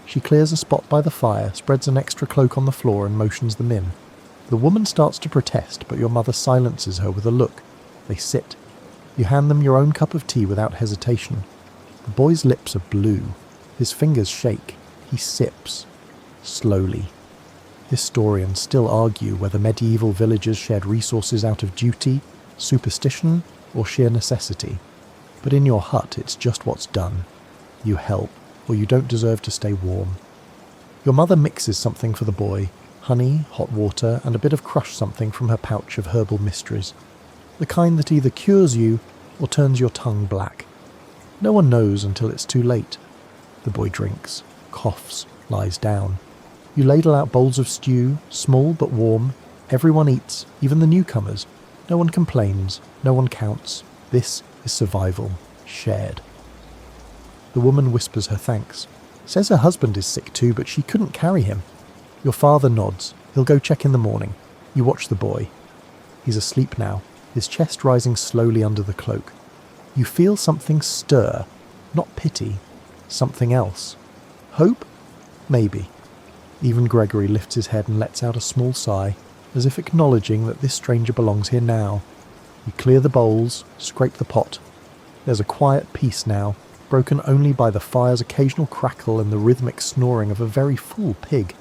She clears a spot by the fire, spreads an extra cloak on the floor and motions them in. The woman starts to protest, but your mother silences her with a look. They sit. You hand them your own cup of tea without hesitation. The boy's lips are blue. His fingers shake. He sips. Slowly. Historians still argue whether medieval villagers shared resources out of duty, superstition, or sheer necessity. But in your hut, it's just what's done. You help, or you don't deserve to stay warm. Your mother mixes something for the boy, honey, hot water, and a bit of crushed something from her pouch of herbal mysteries. The kind that either cures you or turns your tongue black. No one knows until it's too late. The boy drinks, coughs, lies down. You ladle out bowls of stew, small but warm. Everyone eats, even the newcomers. No one complains, no one counts. This is survival, shared. The woman whispers her thanks. Says her husband is sick too, but she couldn't carry him. Your father nods. He'll go check in the morning. You watch the boy. He's asleep now, his chest rising slowly under the cloak. You feel something stir, not pity, something else. Hope? Maybe. Even Gregory lifts his head and lets out a small sigh, as if acknowledging that this stranger belongs here now. You clear the bowls, scrape the pot. There's a quiet peace now, broken only by the fire's occasional crackle and the rhythmic snoring of a very full pig.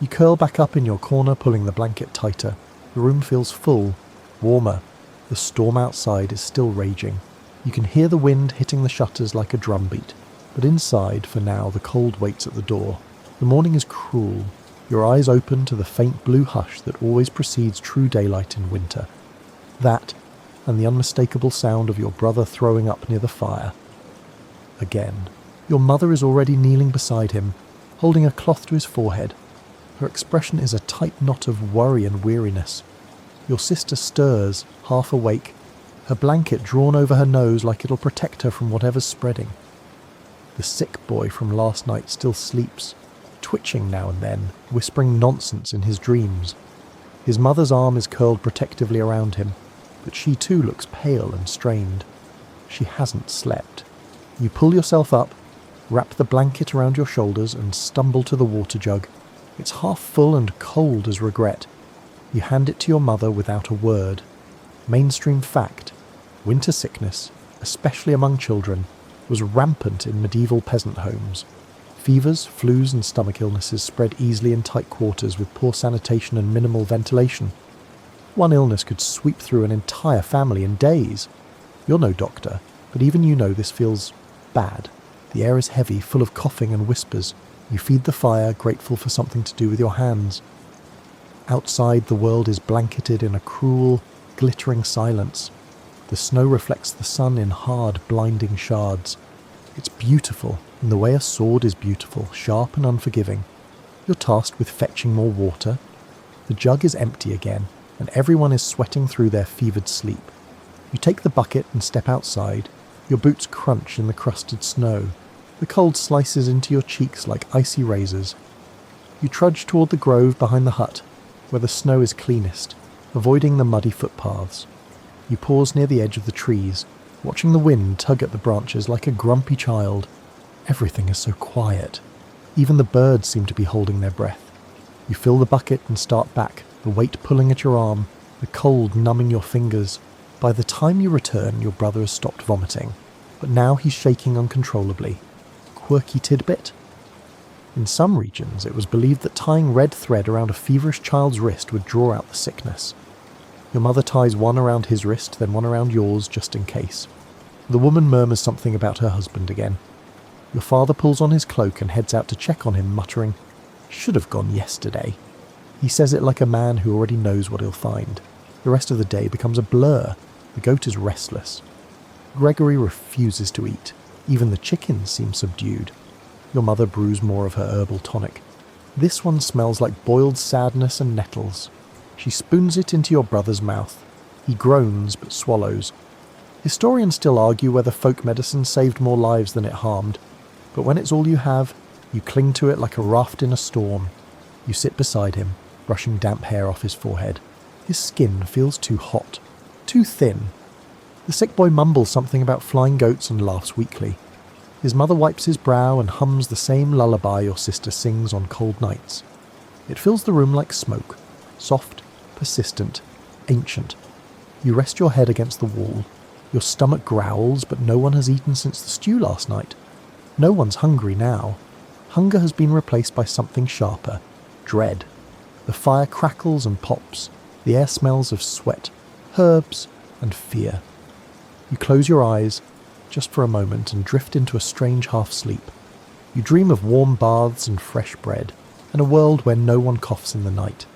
You curl back up in your corner, pulling the blanket tighter. The room feels full, warmer. The storm outside is still raging. You can hear the wind hitting the shutters like a drumbeat, but inside, for now, the cold waits at the door. The morning is cruel. Your eyes open to the faint blue hush that always precedes true daylight in winter. That, and the unmistakable sound of your brother throwing up near the fire. Again. Your mother is already kneeling beside him, holding a cloth to his forehead. Her expression is a tight knot of worry and weariness. Your sister stirs, half awake, her blanket drawn over her nose like it'll protect her from whatever's spreading. The sick boy from last night still sleeps, twitching now and then, whispering nonsense in his dreams. His mother's arm is curled protectively around him, but she too looks pale and strained. She hasn't slept. You pull yourself up, wrap the blanket around your shoulders and stumble to the water jug. It's half full and cold as regret. You hand it to your mother without a word. Mainstream fact, winter sickness, especially among children, was rampant in medieval peasant homes. Fevers, flus and stomach illnesses spread easily in tight quarters with poor sanitation and minimal ventilation. One illness could sweep through an entire family in days. You're no doctor, but even you know this feels bad. The air is heavy, full of coughing and whispers. You feed the fire, grateful for something to do with your hands. Outside, the world is blanketed in a cruel, glittering silence. The snow reflects the sun in hard, blinding shards. It's beautiful, in the way a sword is beautiful, sharp and unforgiving. You're tasked with fetching more water. The jug is empty again, and everyone is sweating through their fevered sleep. You take the bucket and step outside. Your boots crunch in the crusted snow. The cold slices into your cheeks like icy razors. You trudge toward the grove behind the hut, where the snow is cleanest, avoiding the muddy footpaths. You pause near the edge of the trees, watching the wind tug at the branches like a grumpy child. Everything is so quiet. Even the birds seem to be holding their breath. You fill the bucket and start back, the weight pulling at your arm, the cold numbing your fingers. By the time you return, your brother has stopped vomiting, but now he's shaking uncontrollably. Quirky tidbit? In some regions, it was believed that tying red thread around a feverish child's wrist would draw out the sickness. Your mother ties one around his wrist, then one around yours, just in case. The woman murmurs something about her husband again. Your father pulls on his cloak and heads out to check on him, muttering, "Should have gone yesterday." He says it like a man who already knows what he'll find. The rest of the day becomes a blur. The goat is restless. Gregory refuses to eat. Even the chickens seem subdued. Your mother brews more of her herbal tonic. This one smells like boiled sadness and nettles. She spoons it into your brother's mouth. He groans but swallows. Historians still argue whether folk medicine saved more lives than it harmed, but when it's all you have, you cling to it like a raft in a storm. You sit beside him, brushing damp hair off his forehead. His skin feels too hot, too thin. The sick boy mumbles something about flying goats and laughs weakly. His mother wipes his brow and hums the same lullaby your sister sings on cold nights. It fills the room like smoke, soft, persistent, ancient. You rest your head against the wall. Your stomach growls, but no one has eaten since the stew last night. No one's hungry now. Hunger has been replaced by something sharper, dread. The fire crackles and pops. The air smells of sweat, herbs, and fear. You close your eyes, just for a moment, and drift into a strange half-sleep. You dream of warm baths and fresh bread, and a world where no one coughs in the night.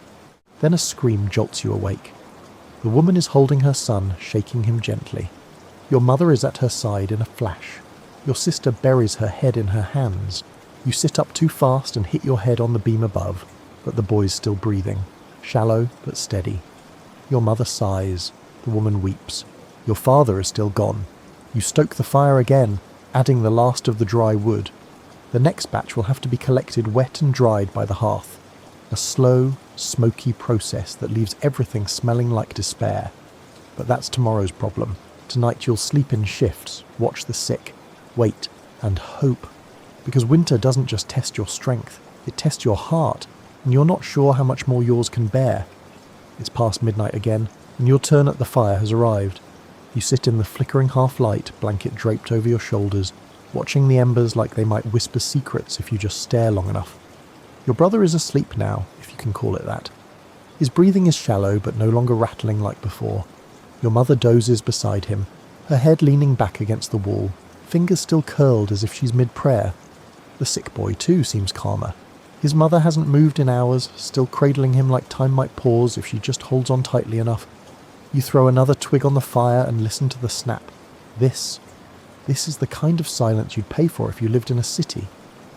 Then a scream jolts you awake. The woman is holding her son, shaking him gently. Your mother is at her side in a flash. Your sister buries her head in her hands. You sit up too fast and hit your head on the beam above, but the boy's still breathing, shallow but steady. Your mother sighs. The woman weeps. Your father is still gone. You stoke the fire again, adding the last of the dry wood. The next batch will have to be collected wet and dried by the hearth. A slow, smoky process that leaves everything smelling like despair. But that's tomorrow's problem. Tonight you'll sleep in shifts, watch the sick, wait, and hope. Because winter doesn't just test your strength, it tests your heart, and you're not sure how much more yours can bear. It's past midnight again, and your turn at the fire has arrived. You sit in the flickering half-light, blanket draped over your shoulders, watching the embers like they might whisper secrets if you just stare long enough. Your brother is asleep now, if you can call it that. His breathing is shallow, but no longer rattling like before. Your mother dozes beside him, her head leaning back against the wall, fingers still curled as if she's mid-prayer. The sick boy, too, seems calmer. His mother hasn't moved in hours, still cradling him like time might pause if she just holds on tightly enough. You throw another twig on the fire and listen to the snap. This is the kind of silence you'd pay for if you lived in a city.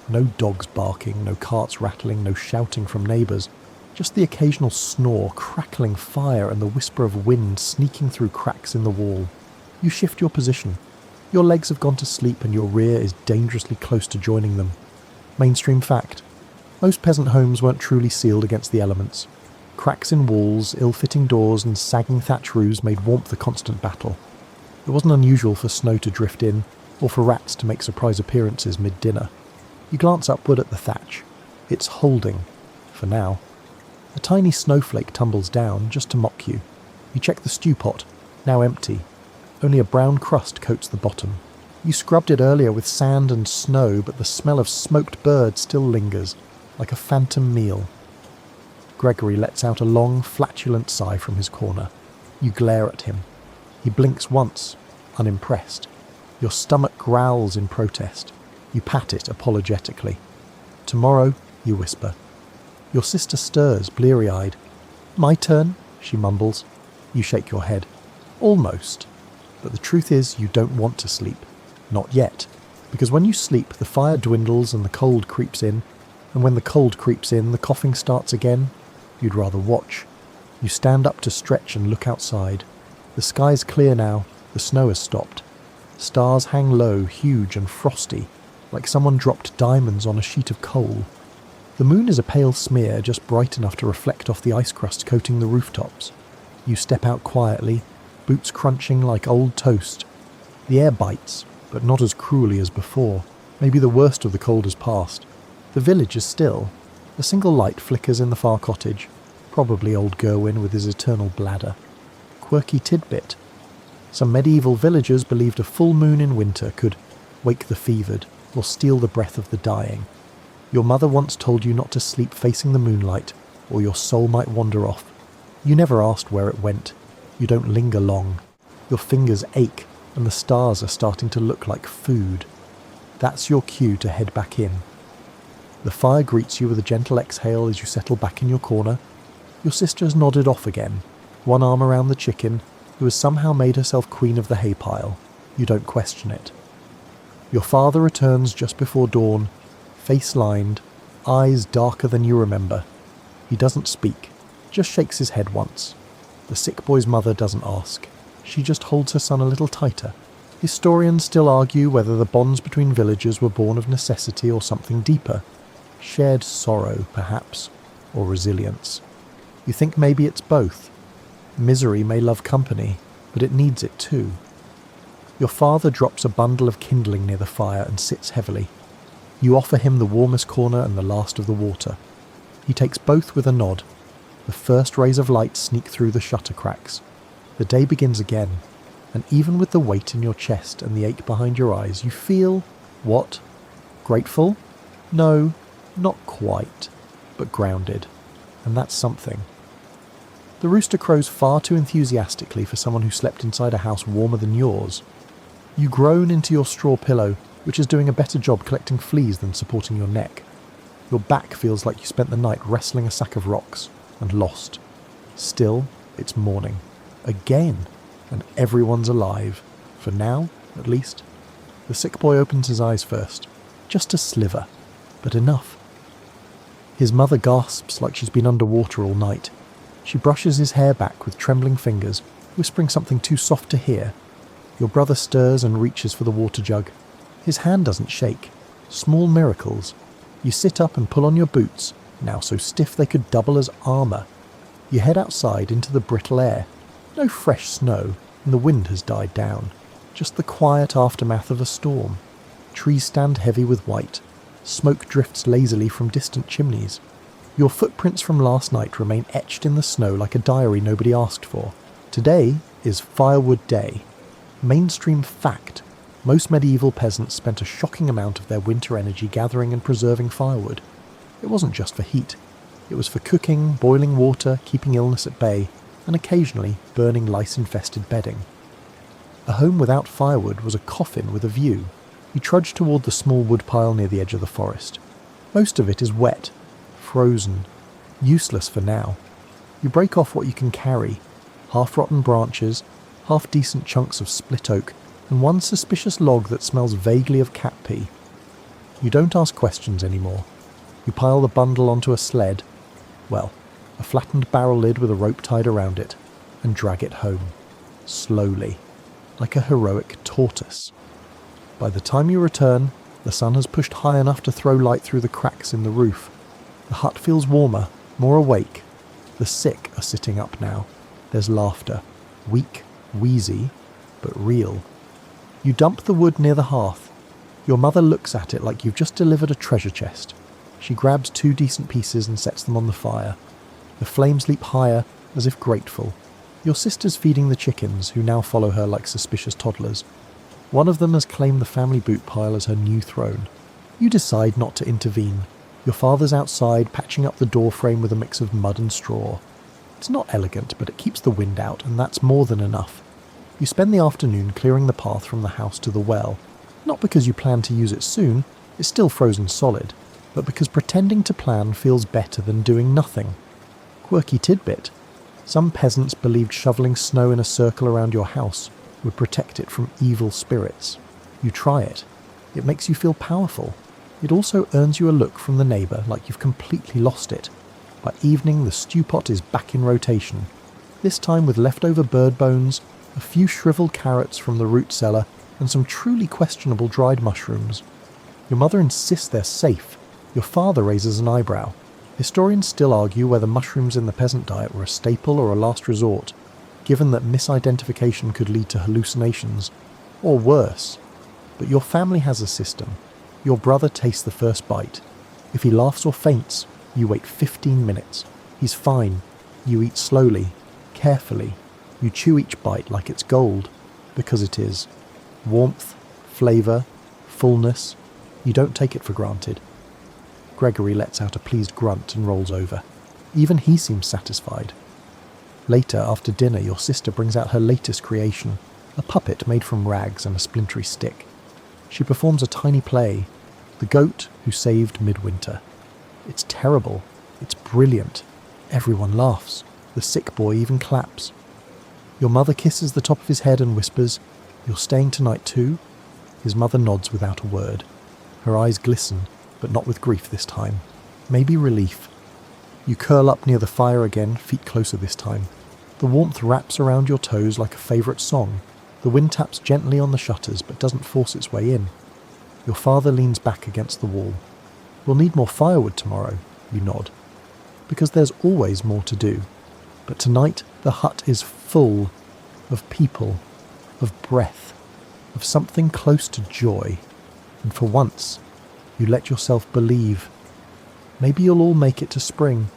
No dogs barking, no carts rattling, no shouting from neighbours. Just the occasional snore, crackling fire, and the whisper of wind sneaking through cracks in the wall. You shift your position. Your legs have gone to sleep and your rear is dangerously close to joining them. Mainstream fact. Most peasant homes weren't truly sealed against the elements. Cracks in walls, ill-fitting doors, and sagging thatch roofs made warmth a constant battle. It wasn't unusual for snow to drift in, or for rats to make surprise appearances mid-dinner. You glance upward at the thatch. It's holding, for now. A tiny snowflake tumbles down, just to mock you. You check the stew pot, now empty. Only a brown crust coats the bottom. You scrubbed it earlier with sand and snow, but the smell of smoked bird still lingers, like a phantom meal. Gregory lets out a long, flatulent sigh from his corner. You glare at him. He blinks once, unimpressed. Your stomach growls in protest. You pat it apologetically. Tomorrow, you whisper. Your sister stirs, bleary-eyed. My turn, she mumbles. You shake your head. Almost. But the truth is you don't want to sleep. Not yet. Because when you sleep, the fire dwindles and the cold creeps in. And when the cold creeps in, the coughing starts again. You'd rather watch. You stand up to stretch and look outside. The sky's clear now. The snow has stopped. Stars hang low, huge and frosty, like someone dropped diamonds on a sheet of coal. The moon is a pale smear, just bright enough to reflect off the ice crust coating the rooftops. You step out quietly, boots crunching like old toast. The air bites, but not as cruelly as before. Maybe the worst of the cold has passed. The village is still. A single light flickers in the far cottage, probably old Gerwin with his eternal bladder. Quirky tidbit. Some medieval villagers believed a full moon in winter could wake the fevered or steal the breath of the dying. Your mother once told you not to sleep facing the moonlight, or your soul might wander off. You never asked where it went. You don't linger long. Your fingers ache, and the stars are starting to look like food. That's your cue to head back in. The fire greets you with a gentle exhale as you settle back in your corner. Your sister has nodded off again, one arm around the chicken, who has somehow made herself queen of the hay pile. You don't question it. Your father returns just before dawn, face lined, eyes darker than you remember. He doesn't speak, just shakes his head once. The sick boy's mother doesn't ask. She just holds her son a little tighter. Historians still argue whether the bonds between villagers were born of necessity or something deeper. Shared sorrow, perhaps, or resilience. You think maybe it's both. Misery may love company, but it needs it too. Your father drops a bundle of kindling near the fire and sits heavily. You offer him the warmest corner and the last of the water. He takes both with a nod. The first rays of light sneak through the shutter cracks. The day begins again, and even with the weight in your chest and the ache behind your eyes, you feel, what? Grateful? No, not quite, but grounded. And that's something. The rooster crows far too enthusiastically for someone who slept inside a house warmer than yours. You groan into your straw pillow, which is doing a better job collecting fleas than supporting your neck. Your back feels like you spent the night wrestling a sack of rocks, and lost. Still, it's morning. Again, and everyone's alive. For now, at least. The sick boy opens his eyes first. Just a sliver. but enough. His mother gasps like she's been underwater all night. She brushes his hair back with trembling fingers, whispering something too soft to hear. Your brother stirs and reaches for the water jug. His hand doesn't shake. Small miracles. You sit up and pull on your boots, now so stiff they could double as armour. You head outside into the brittle air. No fresh snow, and the wind has died down. Just the quiet aftermath of a storm. Trees stand heavy with white. Smoke drifts lazily from distant chimneys. Your footprints from last night remain etched in the snow like a diary nobody asked for. Today is Firewood Day. Mainstream fact. Most medieval peasants spent a shocking amount of their winter energy gathering and preserving firewood. It wasn't just for heat. It was for cooking, boiling water, keeping illness at bay, and occasionally burning lice-infested bedding. A home without firewood was a coffin with a view. You trudge toward the small woodpile near the edge of the forest. Most of it is wet, frozen, useless for now. You break off what you can carry, half-rotten branches, half-decent chunks of split oak, and one suspicious log that smells vaguely of cat pee. You don't ask questions anymore. You pile the bundle onto a sled, well, a flattened barrel lid with a rope tied around it, and drag it home, slowly, like a heroic tortoise. By the time you return, the sun has pushed high enough to throw light through the cracks in the roof. The hut feels warmer, more awake. The sick are sitting up now. There's laughter, weak, wheezy, but real. You dump the wood near the hearth. Your mother looks at it like you've just delivered a treasure chest. She grabs 2 decent pieces and sets them on the fire. The flames leap higher, as if grateful. Your sister's feeding the chickens, who now follow her like suspicious toddlers. One of them has claimed the family boot pile as her new throne. You decide not to intervene. Your father's outside, patching up the door frame with a mix of mud and straw. It's not elegant, but it keeps the wind out, and that's more than enough. You spend the afternoon clearing the path from the house to the well. Not because you plan to use it soon, it's still frozen solid, but because pretending to plan feels better than doing nothing. Quirky tidbit. Some peasants believed shoveling snow in a circle around your house would protect it from evil spirits. You try it. It makes you feel powerful. It also earns you a look from the neighbour like you've completely lost it. By evening, the stew pot is back in rotation, this time with leftover bird bones, a few shriveled carrots from the root cellar, and some truly questionable dried mushrooms. Your mother insists they're safe. Your father raises an eyebrow. Historians still argue whether mushrooms in the peasant diet were a staple or a last resort, given that misidentification could lead to hallucinations, or worse. But your family has a system. Your brother tastes the first bite. If he laughs or faints, you wait 15 minutes. He's fine. You eat slowly, carefully. You chew each bite like it's gold, because it is. Warmth, flavour, fullness. You don't take it for granted. Gregory lets out a pleased grunt and rolls over. Even he seems satisfied. Later, after dinner, your sister brings out her latest creation, a puppet made from rags and a splintery stick. She performs a tiny play, The Goat Who Saved Midwinter. It's terrible. It's brilliant. Everyone laughs. The sick boy even claps. Your mother kisses the top of his head and whispers, "You're staying tonight too?" His mother nods without a word. Her eyes glisten, but not with grief this time. Maybe relief. You curl up near the fire again, feet closer this time. The warmth wraps around your toes like a favourite song. The wind taps gently on the shutters but doesn't force its way in. Your father leans back against the wall. "We'll need more firewood tomorrow," you nod. Because there's always more to do. But tonight the hut is full of people, of breath, of something close to joy. And for once, you let yourself believe. Maybe you'll all make it to spring.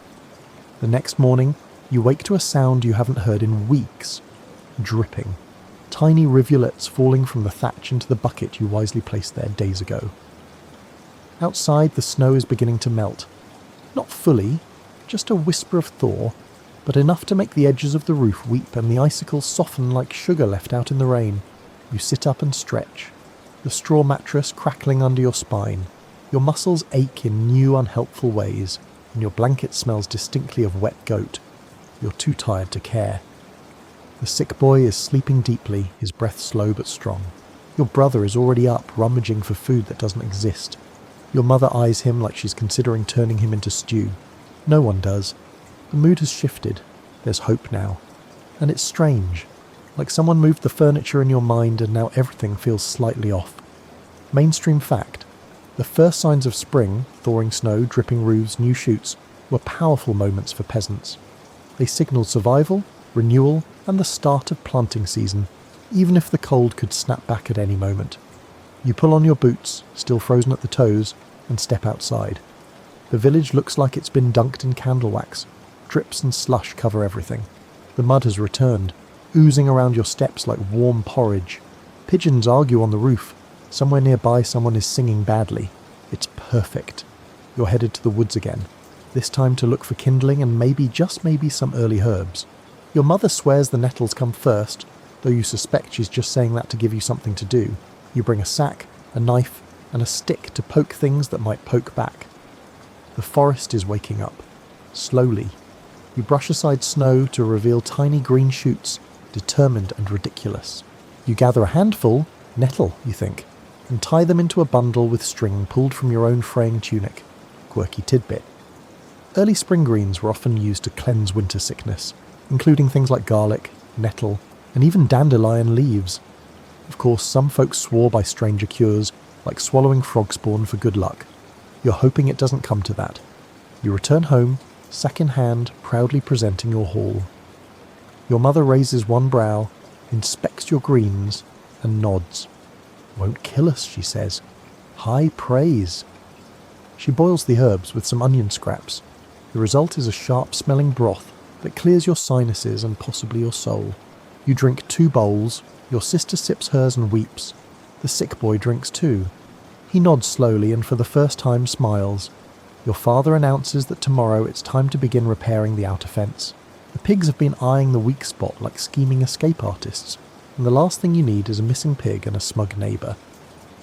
The next morning, you wake to a sound you haven't heard in weeks. Dripping. Tiny rivulets falling from the thatch into the bucket you wisely placed there days ago. Outside, the snow is beginning to melt. Not fully, just a whisper of thaw, but enough to make the edges of the roof weep and the icicles soften like sugar left out in the rain. You sit up and stretch, the straw mattress crackling under your spine. Your muscles ache in new, unhelpful ways, and your blanket smells distinctly of wet goat. You're too tired to care. The sick boy is sleeping deeply, his breath slow but strong. Your brother is already up, rummaging for food that doesn't exist. Your mother eyes him like she's considering turning him into stew. No one does. The mood has shifted. There's hope now. And it's strange. Like someone moved the furniture in your mind and now everything feels slightly off. Mainstream fact. The first signs of spring, thawing snow, dripping roofs, new shoots, were powerful moments for peasants. They signalled survival, renewal, and the start of planting season, even if the cold could snap back at any moment. You pull on your boots, still frozen at the toes, and step outside. The village looks like it's been dunked in candle wax. Drips and slush cover everything. The mud has returned, oozing around your steps like warm porridge. Pigeons argue on the roof. Somewhere nearby someone is singing badly. It's perfect. You're headed to the woods again, this time to look for kindling and maybe, just maybe, some early herbs. Your mother swears the nettles come first, though you suspect she's just saying that to give you something to do. You bring a sack, a knife, and a stick to poke things that might poke back. The forest is waking up. Slowly. You brush aside snow to reveal tiny green shoots, determined and ridiculous. You gather a handful, nettle, you think, and tie them into a bundle with string pulled from your own fraying tunic. Quirky tidbit. Early spring greens were often used to cleanse winter sickness, including things like garlic, nettle, and even dandelion leaves. Of course, some folks swore by stranger cures, like swallowing frog spawn for good luck. You're hoping it doesn't come to that. You return home, sack in hand, proudly presenting your haul. Your mother raises one brow, inspects your greens, and nods. "Won't kill us," she says. "High praise." She boils the herbs with some onion scraps. The result is a sharp-smelling broth that clears your sinuses and possibly your soul. You drink 2 bowls, your sister sips hers and weeps. The sick boy drinks too. He nods slowly and for the first time smiles. Your father announces that tomorrow it's time to begin repairing the outer fence. The pigs have been eyeing the weak spot like scheming escape artists, and the last thing you need is a missing pig and a smug neighbour.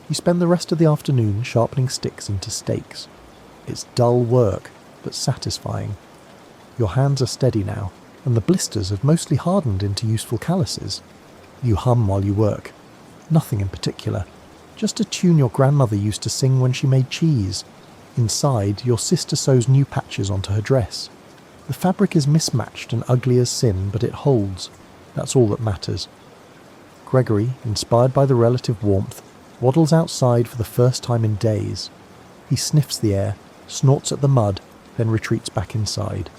You spend the rest of the afternoon sharpening sticks into stakes. It's dull work, but satisfying. Your hands are steady now, and the blisters have mostly hardened into useful calluses. You hum while you work. Nothing in particular. Just a tune your grandmother used to sing when she made cheese. Inside, your sister sews new patches onto her dress. The fabric is mismatched and ugly as sin, but it holds. That's all that matters. Gregory, inspired by the relative warmth, waddles outside for the first time in days. He sniffs the air, snorts at the mud, then retreats back inside.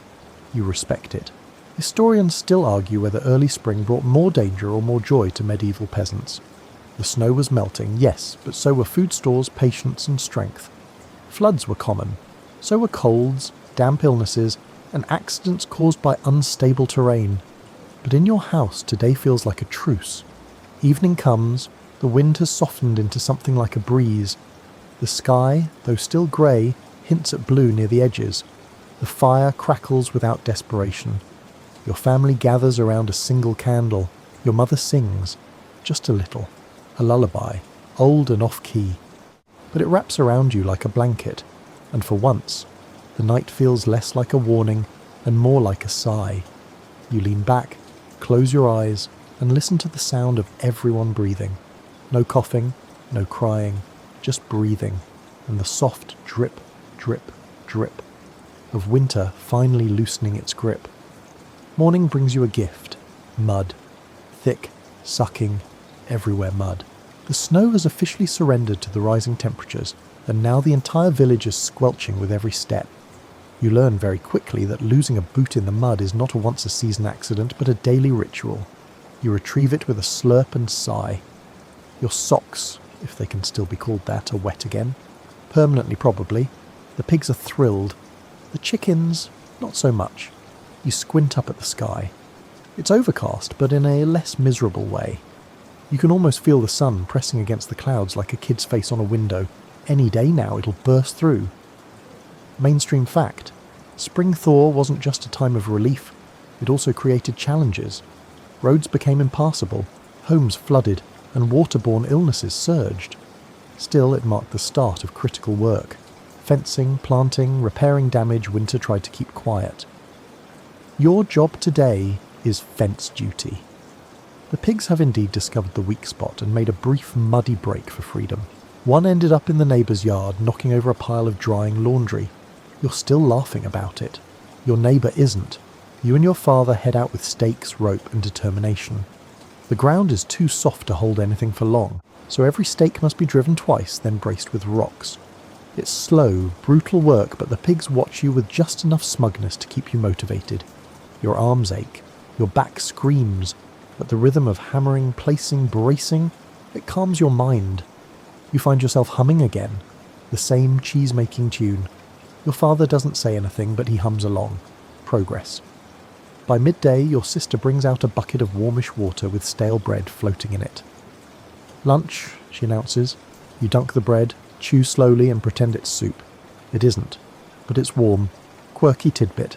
You respect it. Historians still argue whether early spring brought more danger or more joy to medieval peasants. The snow was melting, yes, but so were food stores, patience and strength. Floods were common. So were colds, damp illnesses, and accidents caused by unstable terrain. But in your house today feels like a truce. Evening comes, the wind has softened into something like a breeze. The sky, though still grey, hints at blue near the edges. The fire crackles without desperation. Your family gathers around a single candle. Your mother sings, just a little, a lullaby, old and off-key. But it wraps around you like a blanket, and for once, the night feels less like a warning and more like a sigh. You lean back, close your eyes, and listen to the sound of everyone breathing. No coughing, no crying, just breathing, and the soft drip, drip, drip of winter finally loosening its grip. Morning brings you a gift. Mud. Thick, sucking, everywhere mud. The snow has officially surrendered to the rising temperatures, and now the entire village is squelching with every step. You learn very quickly that losing a boot in the mud is not a once-a-season accident, but a daily ritual. You retrieve it with a slurp and sigh. Your socks, if they can still be called that, are wet again. Permanently, probably. The pigs are thrilled. The chickens, not so much. You squint up at the sky. It's overcast, but in a less miserable way. You can almost feel the sun pressing against the clouds like a kid's face on a window. Any day now it'll burst through. Mainstream fact. Spring thaw wasn't just a time of relief. It also created challenges. Roads became impassable, homes flooded, and waterborne illnesses surged. Still, it marked the start of critical work. Fencing, planting, repairing damage winter tried to keep quiet. Your job today is fence duty. The pigs have indeed discovered the weak spot and made a brief muddy break for freedom. One ended up in the neighbour's yard, knocking over a pile of drying laundry. You're still laughing about it. Your neighbour isn't. You and your father head out with stakes, rope, and determination. The ground is too soft to hold anything for long, so every stake must be driven twice, then braced with rocks. It's slow, brutal work, but the pigs watch you with just enough smugness to keep you motivated. Your arms ache. Your back screams. But the rhythm of hammering, placing, bracing, it calms your mind. You find yourself humming again, the same cheese-making tune. Your father doesn't say anything, but he hums along. Progress. By midday, your sister brings out a bucket of warmish water with stale bread floating in it. Lunch, she announces. You dunk the bread, chew slowly and pretend it's soup. It isn't, but it's warm. Quirky tidbit.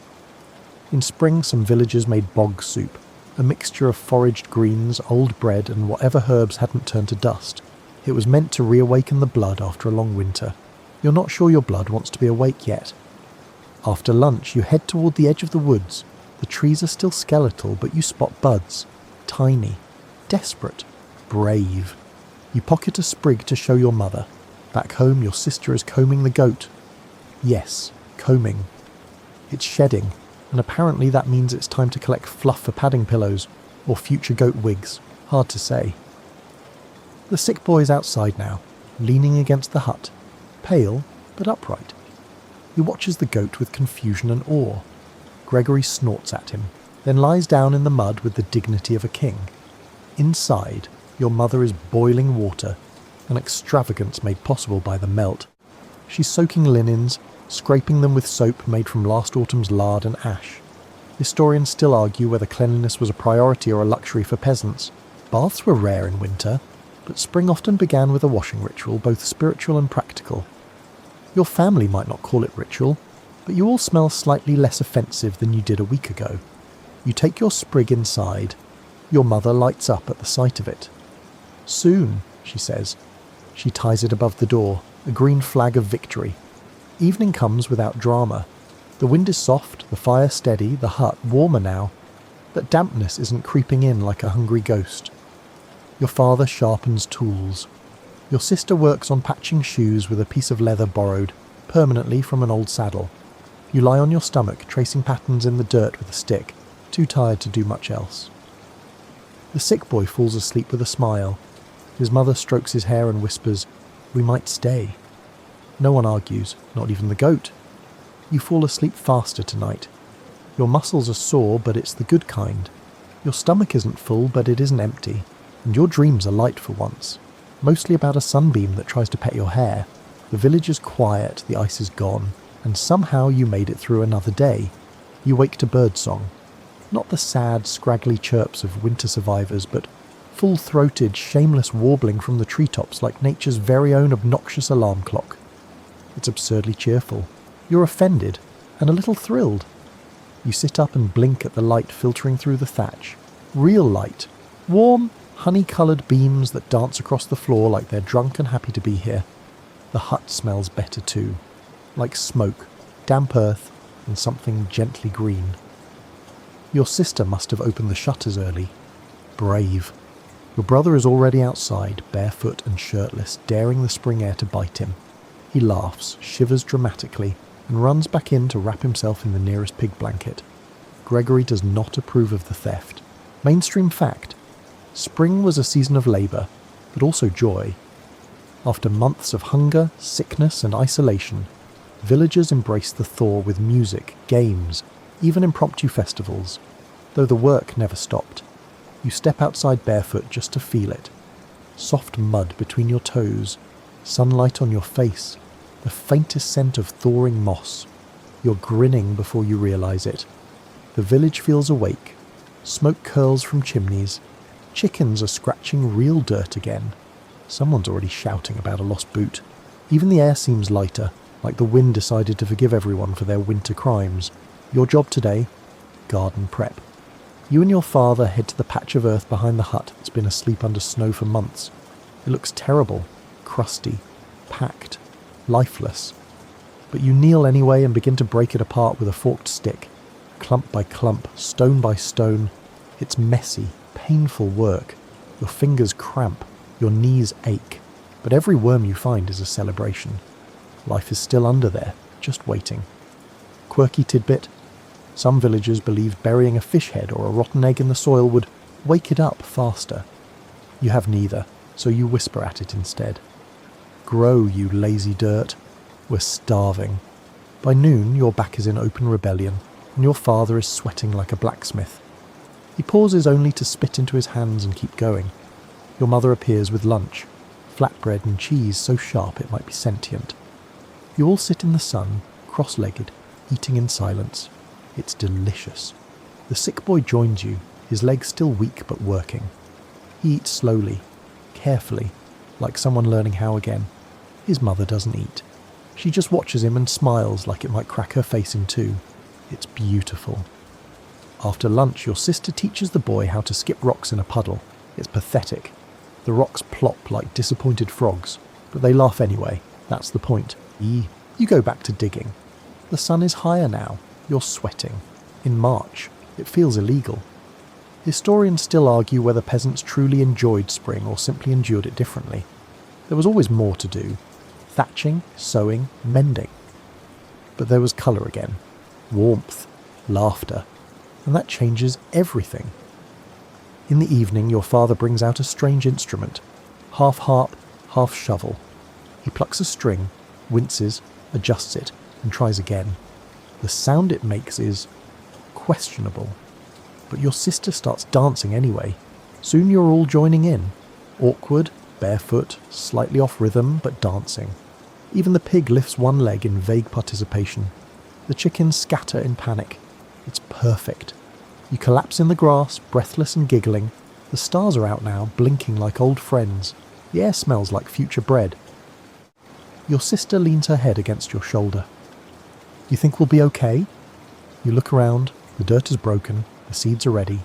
In spring, some villagers made bog soup, a mixture of foraged greens, old bread, and whatever herbs hadn't turned to dust. It was meant to reawaken the blood after a long winter. You're not sure your blood wants to be awake yet. After lunch, you head toward the edge of the woods. The trees are still skeletal, but you spot buds. Tiny. Desperate. Brave. You pocket a sprig to show your mother. Back home, your sister is combing the goat. Yes, combing. It's shedding, and apparently that means it's time to collect fluff for padding pillows, or future goat wigs. Hard to say. The sick boy's outside now, leaning against the hut, pale but upright. He watches the goat with confusion and awe. Gregory snorts at him, then lies down in the mud with the dignity of a king. Inside, your mother is boiling water, an extravagance made possible by the melt. She's soaking linens, scraping them with soap made from last autumn's lard and ash. Historians still argue whether cleanliness was a priority or a luxury for peasants. Baths were rare in winter, but spring often began with a washing ritual, both spiritual and practical. Your family might not call it ritual, but you all smell slightly less offensive than you did a week ago. You take your sprig inside. Your mother lights up at the sight of it. Soon, she says. She ties it above the door, a green flag of victory. Evening comes without drama. The wind is soft, the fire steady, the hut warmer now, but dampness isn't creeping in like a hungry ghost. Your father sharpens tools. Your sister works on patching shoes with a piece of leather borrowed, permanently from an old saddle. You lie on your stomach, tracing patterns in the dirt with a stick, too tired to do much else. The sick boy falls asleep with a smile. His mother strokes his hair and whispers, "We might stay." No one argues, not even the goat. You fall asleep faster tonight. Your muscles are sore, but it's the good kind. Your stomach isn't full, but it isn't empty. And your dreams are light for once. Mostly about a sunbeam that tries to pet your hair. The village is quiet, the ice is gone, and somehow you made it through another day. You wake to birdsong. Not the sad, scraggly chirps of winter survivors, but full-throated, shameless warbling from the treetops like nature's very own obnoxious alarm clock. It's absurdly cheerful. You're offended, and a little thrilled. You sit up and blink at the light filtering through the thatch. Real light. Warm, honey-coloured beams that dance across the floor like they're drunk and happy to be here. The hut smells better too. Like smoke, damp earth, and something gently green. Your sister must have opened the shutters early. Brave. Your brother is already outside, barefoot and shirtless, daring the spring air to bite him. He laughs, shivers dramatically, and runs back in to wrap himself in the nearest pig blanket. Gregory does not approve of the theft. Mainstream fact. Spring was a season of labour, but also joy. After months of hunger, sickness and isolation, villagers embraced the thaw with music, games, even impromptu festivals, though the work never stopped. You step outside barefoot just to feel it. Soft mud between your toes, sunlight on your face, the faintest scent of thawing moss. You're grinning before you realise it. The village feels awake. Smoke curls from chimneys. Chickens are scratching real dirt again. Someone's already shouting about a lost boot. Even the air seems lighter, like the wind decided to forgive everyone for their winter crimes. Your job today? Garden prep. You and your father head to the patch of earth behind the hut that's been asleep under snow for months. It looks terrible, crusty, packed, lifeless. But you kneel anyway and begin to break it apart with a forked stick. Clump by clump, stone by stone. It's messy, painful work. Your fingers cramp, your knees ache. but every worm you find is a celebration. Life is still under there, just waiting. Quirky tidbit: some villagers believed burying a fish head or a rotten egg in the soil would wake it up faster. You have neither, so you whisper at it instead. Grow, you lazy dirt. We're starving. By noon, your back is in open rebellion, and your father is sweating like a blacksmith. He pauses only to spit into his hands and keep going. Your mother appears with lunch, flatbread and cheese so sharp it might be sentient. You all sit in the sun, cross-legged, eating in silence. It's delicious. The sick boy joins you, his legs still weak but working. He eats slowly, carefully, like someone learning how again. His mother doesn't eat. She just watches him and smiles like it might crack her face in two. It's beautiful. After lunch, your sister teaches the boy how to skip rocks in a puddle. It's pathetic. The rocks plop like disappointed frogs, but they laugh anyway. That's the point. You go back to digging. The sun is higher now. You're sweating. In March, it feels illegal. Historians still argue whether peasants truly enjoyed spring or simply endured it differently. There was always more to do. Thatching, sewing, mending. But there was colour again. Warmth. Laughter. And that changes everything. In the evening, your father brings out a strange instrument. Half harp, half shovel. He plucks a string, winces, adjusts it, and tries again. The sound it makes is questionable. But your sister starts dancing anyway. Soon you're all joining in. Awkward, barefoot, slightly off rhythm, but dancing. Even the pig lifts one leg in vague participation. The chickens scatter in panic. It's perfect. You collapse in the grass, breathless and giggling. The stars are out now, blinking like old friends. The air smells like future bread. Your sister leans her head against your shoulder. You think we'll be okay? You look around. The dirt is broken. The seeds are ready.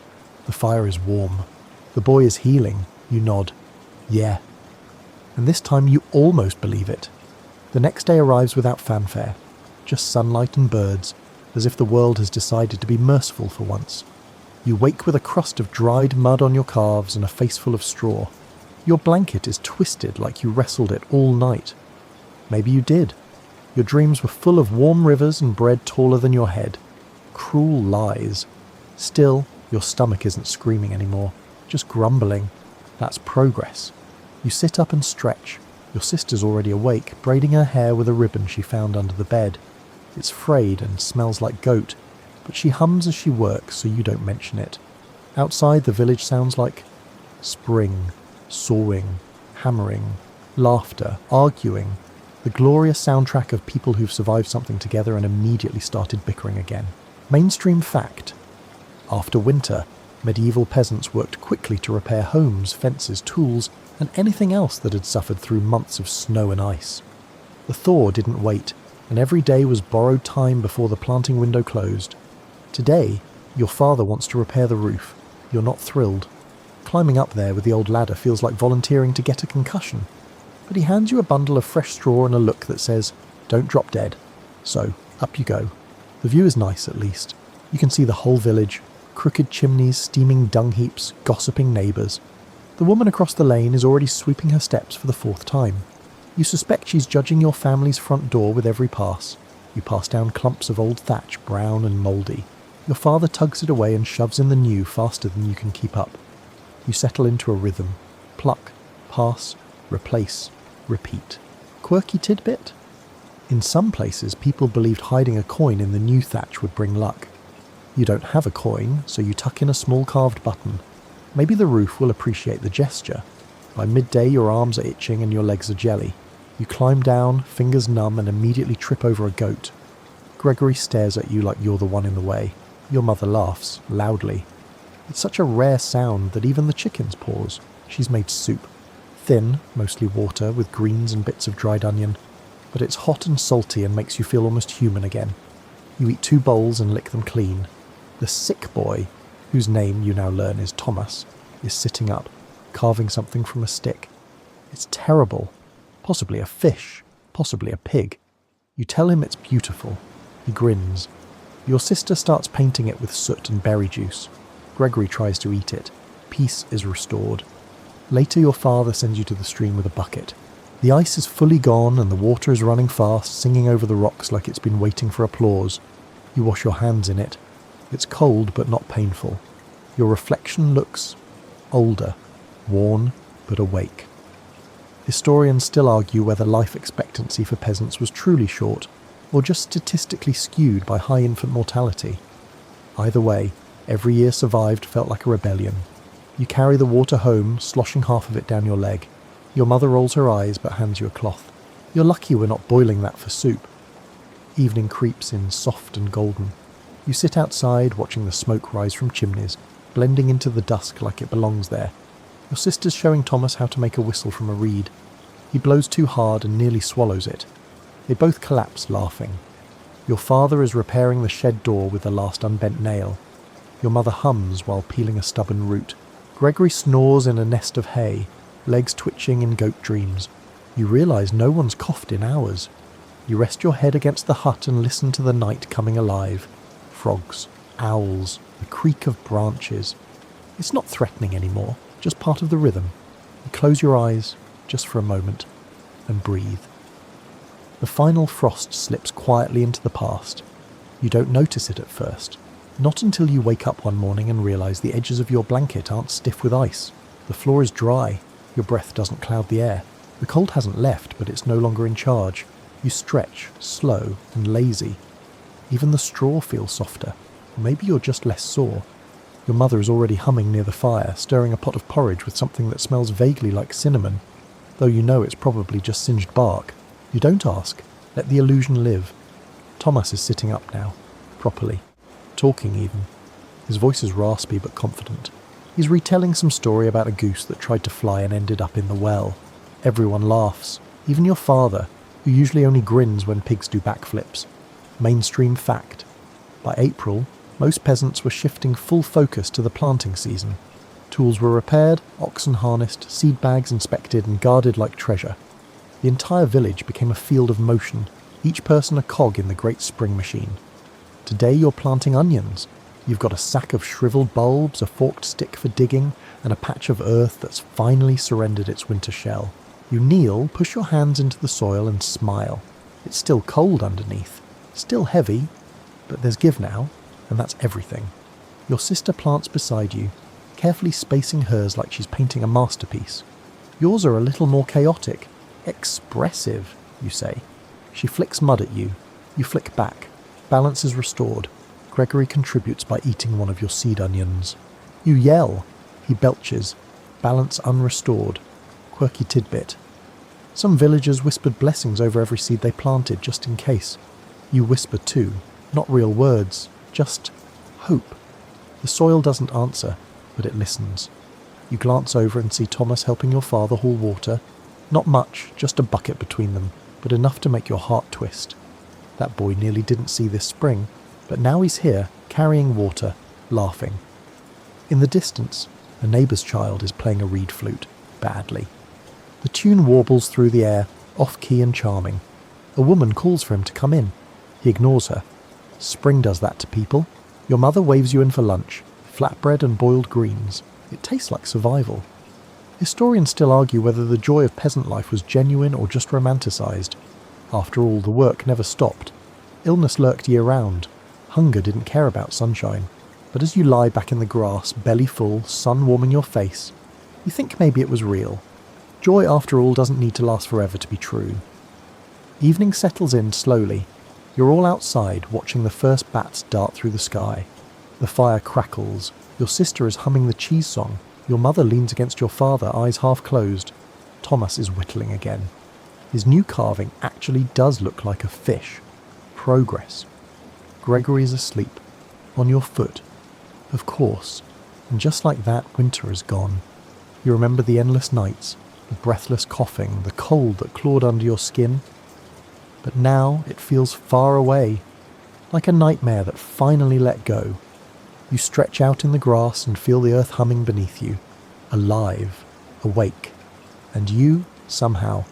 The fire is warm. The boy is healing. You nod. Yeah. And this time you almost believe it. The next day arrives without fanfare. Just sunlight and birds, as if the world has decided to be merciful for once. You wake with a crust of dried mud on your calves and a face full of straw. Your blanket is twisted like you wrestled it all night. Maybe you did. Your dreams were full of warm rivers and bread taller than your head. Cruel lies. Still, your stomach isn't screaming anymore, just grumbling. That's progress. You sit up and stretch. Your sister's already awake, braiding her hair with a ribbon she found under the bed. It's frayed and smells like goat, but she hums as she works so you don't mention it. Outside, the village sounds like spring, sawing, hammering, laughter, arguing, the glorious soundtrack of people who've survived something together and immediately started bickering again. Mainstream fact. After winter, medieval peasants worked quickly to repair homes, fences, tools, and anything else that had suffered through months of snow and ice. The thaw didn't wait, and every day was borrowed time before the planting window closed. Today, your father wants to repair the roof. You're not thrilled. Climbing up there with the old ladder feels like volunteering to get a concussion. But he hands you a bundle of fresh straw and a look that says, "Don't drop dead." So, up you go. The view is nice, at least. You can see the whole village, crooked chimneys, steaming dung heaps, gossiping neighbours. The woman across the lane is already sweeping her steps for the 4th time. You suspect she's judging your family's front door with every pass. You pass down clumps of old thatch, brown and mouldy. Your father tugs it away and shoves in the new faster than you can keep up. You settle into a rhythm. Pluck, pass, replace, repeat. Quirky tidbit? In some places, people believed hiding a coin in the new thatch would bring luck. You don't have a coin, so you tuck in a small carved button. Maybe the roof will appreciate the gesture. By midday, your arms are itching and your legs are jelly. You climb down, fingers numb, and immediately trip over a goat. Gregory stares at you like you're the one in the way. Your mother laughs, loudly. It's such a rare sound that even the chickens pause. She's made soup. Thin, mostly water, with greens and bits of dried onion. But it's hot and salty and makes you feel almost human again. You eat 2 bowls and lick them clean. The sick boy, whose name you now learn is Thomas, is sitting up, carving something from a stick. It's terrible. Possibly a fish, possibly a pig. You tell him it's beautiful. He grins. Your sister starts painting it with soot and berry juice. Gregory tries to eat it. Peace is restored. Later your father sends you to the stream with a bucket. The ice is fully gone and the water is running fast, singing over the rocks like it's been waiting for applause. You wash your hands in it. It's cold but not painful. Your reflection looks older, worn but awake. Historians still argue whether life expectancy for peasants was truly short, or just statistically skewed by high infant mortality. Either way, every year survived felt like a rebellion. You carry the water home, sloshing half of it down your leg. Your mother rolls her eyes but hands you a cloth. You're lucky we're not boiling that for soup. Evening creeps in, soft and golden. You sit outside, watching the smoke rise from chimneys, blending into the dusk like it belongs there. Your sister's showing Thomas how to make a whistle from a reed. He blows too hard and nearly swallows it. They both collapse, laughing. Your father is repairing the shed door with the last unbent nail. Your mother hums while peeling a stubborn root. Gregory snores in a nest of hay, legs twitching in goat dreams. You realise no one's coughed in hours. You rest your head against the hut and listen to the night coming alive. Frogs, owls, the creak of branches. It's not threatening anymore, just part of the rhythm. You close your eyes, just for a moment, and breathe. The final frost slips quietly into the past. You don't notice it at first. Not until you wake up one morning and realise the edges of your blanket aren't stiff with ice. The floor is dry. Your breath doesn't cloud the air. The cold hasn't left, but it's no longer in charge. You stretch, slow and lazy. Even the straw feels softer. Or maybe you're just less sore. Your mother is already humming near the fire, stirring a pot of porridge with something that smells vaguely like cinnamon, though you know it's probably just singed bark. You don't ask. Let the illusion live. Thomas is sitting up now, properly. Talking even. His voice is raspy but confident. He's retelling some story about a goose that tried to fly and ended up in the well. Everyone laughs, even your father, who usually only grins when pigs do backflips. Mainstream fact. By April, most peasants were shifting full focus to the planting season. Tools were repaired, oxen harnessed, seed bags inspected and guarded like treasure. The entire village became a field of motion, each person a cog in the great spring machine. Today you're planting onions. You've got a sack of shriveled bulbs, a forked stick for digging, and a patch of earth that's finally surrendered its winter shell. You kneel, push your hands into the soil and smile. It's still cold underneath, still heavy, but there's give now, and that's everything. Your sister plants beside you, carefully spacing hers like she's painting a masterpiece. Yours are a little more chaotic. Expressive, you say. She flicks mud at you. You flick back. Balance is restored. Gregory contributes by eating one of your seed onions. You yell. He belches. Balance unrestored. Quirky tidbit. Some villagers whispered blessings over every seed they planted, just in case. You whisper too. Not real words, just hope. The soil doesn't answer, but it listens. You glance over and see Thomas helping your father haul water. Not much, just a bucket between them, but enough to make your heart twist. That boy nearly didn't see this spring, but now he's here, carrying water, laughing. In the distance, a neighbour's child is playing a reed flute, badly. The tune warbles through the air, off-key and charming. A woman calls for him to come in. He ignores her. Spring does that to people. Your mother waves you in for lunch, flatbread and boiled greens. It tastes like survival. Historians still argue whether the joy of peasant life was genuine or just romanticised. After all, the work never stopped. Illness lurked year-round. Hunger didn't care about sunshine. But as you lie back in the grass, belly full, sun warming your face, you think maybe it was real. Joy, after all, doesn't need to last forever to be true. Evening settles in slowly. You're all outside, watching the first bats dart through the sky. The fire crackles. Your sister is humming the cheese song. Your mother leans against your father, eyes half closed. Thomas is whittling again. His new carving actually does look like a fish. Progress. Gregory is asleep. On your foot. Of course. And just like that, winter is gone. You remember the endless nights, the breathless coughing, the cold that clawed under your skin. But now it feels far away, like a nightmare that finally let go. You stretch out in the grass and feel the earth humming beneath you, alive, awake. And you, somehow,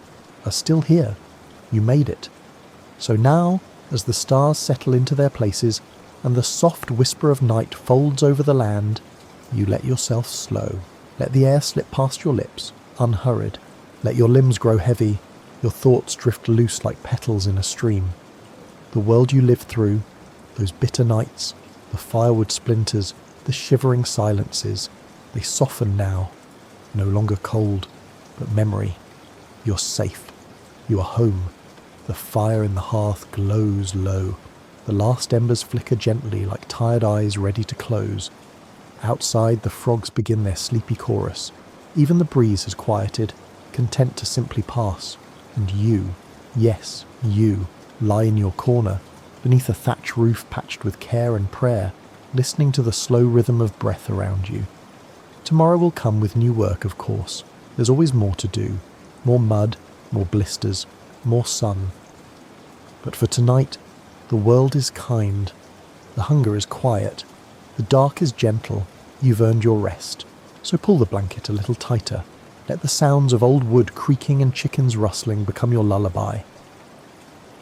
are still here. You made it. So now, as the stars settle into their places and the soft whisper of night folds over the land, you let yourself slow. Let the air slip past your lips, unhurried. Let your limbs grow heavy, Your thoughts drift loose like petals in a stream. The world you lived through, those bitter nights, the firewood splinters, the shivering silences, they soften now, no longer cold, but memory. You're safe. You are home. The fire in the hearth glows low. The last embers flicker gently like tired eyes ready to close. Outside, the frogs begin their sleepy chorus. Even the breeze has quieted, content to simply pass. And you, yes, you, lie in your corner, beneath a thatch roof patched with care and prayer, listening to the slow rhythm of breath around you. Tomorrow will come with new work, of course. There's always more to do. More mud, more blisters, more sun. But for tonight, the world is kind. The hunger is quiet. The dark is gentle. You've earned your rest. So pull the blanket a little tighter. Let the sounds of old wood creaking and chickens rustling become your lullaby.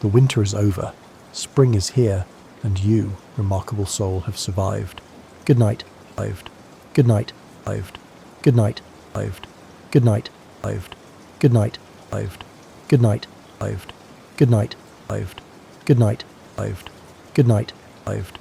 The winter is over. Spring is here. And you, remarkable soul, have survived. Good night, lived. Good night, lived. Good night, lived. Good night, lived. Good night, lived. Good night, lived. Good night, lived. Good night, lived. Good night, lived.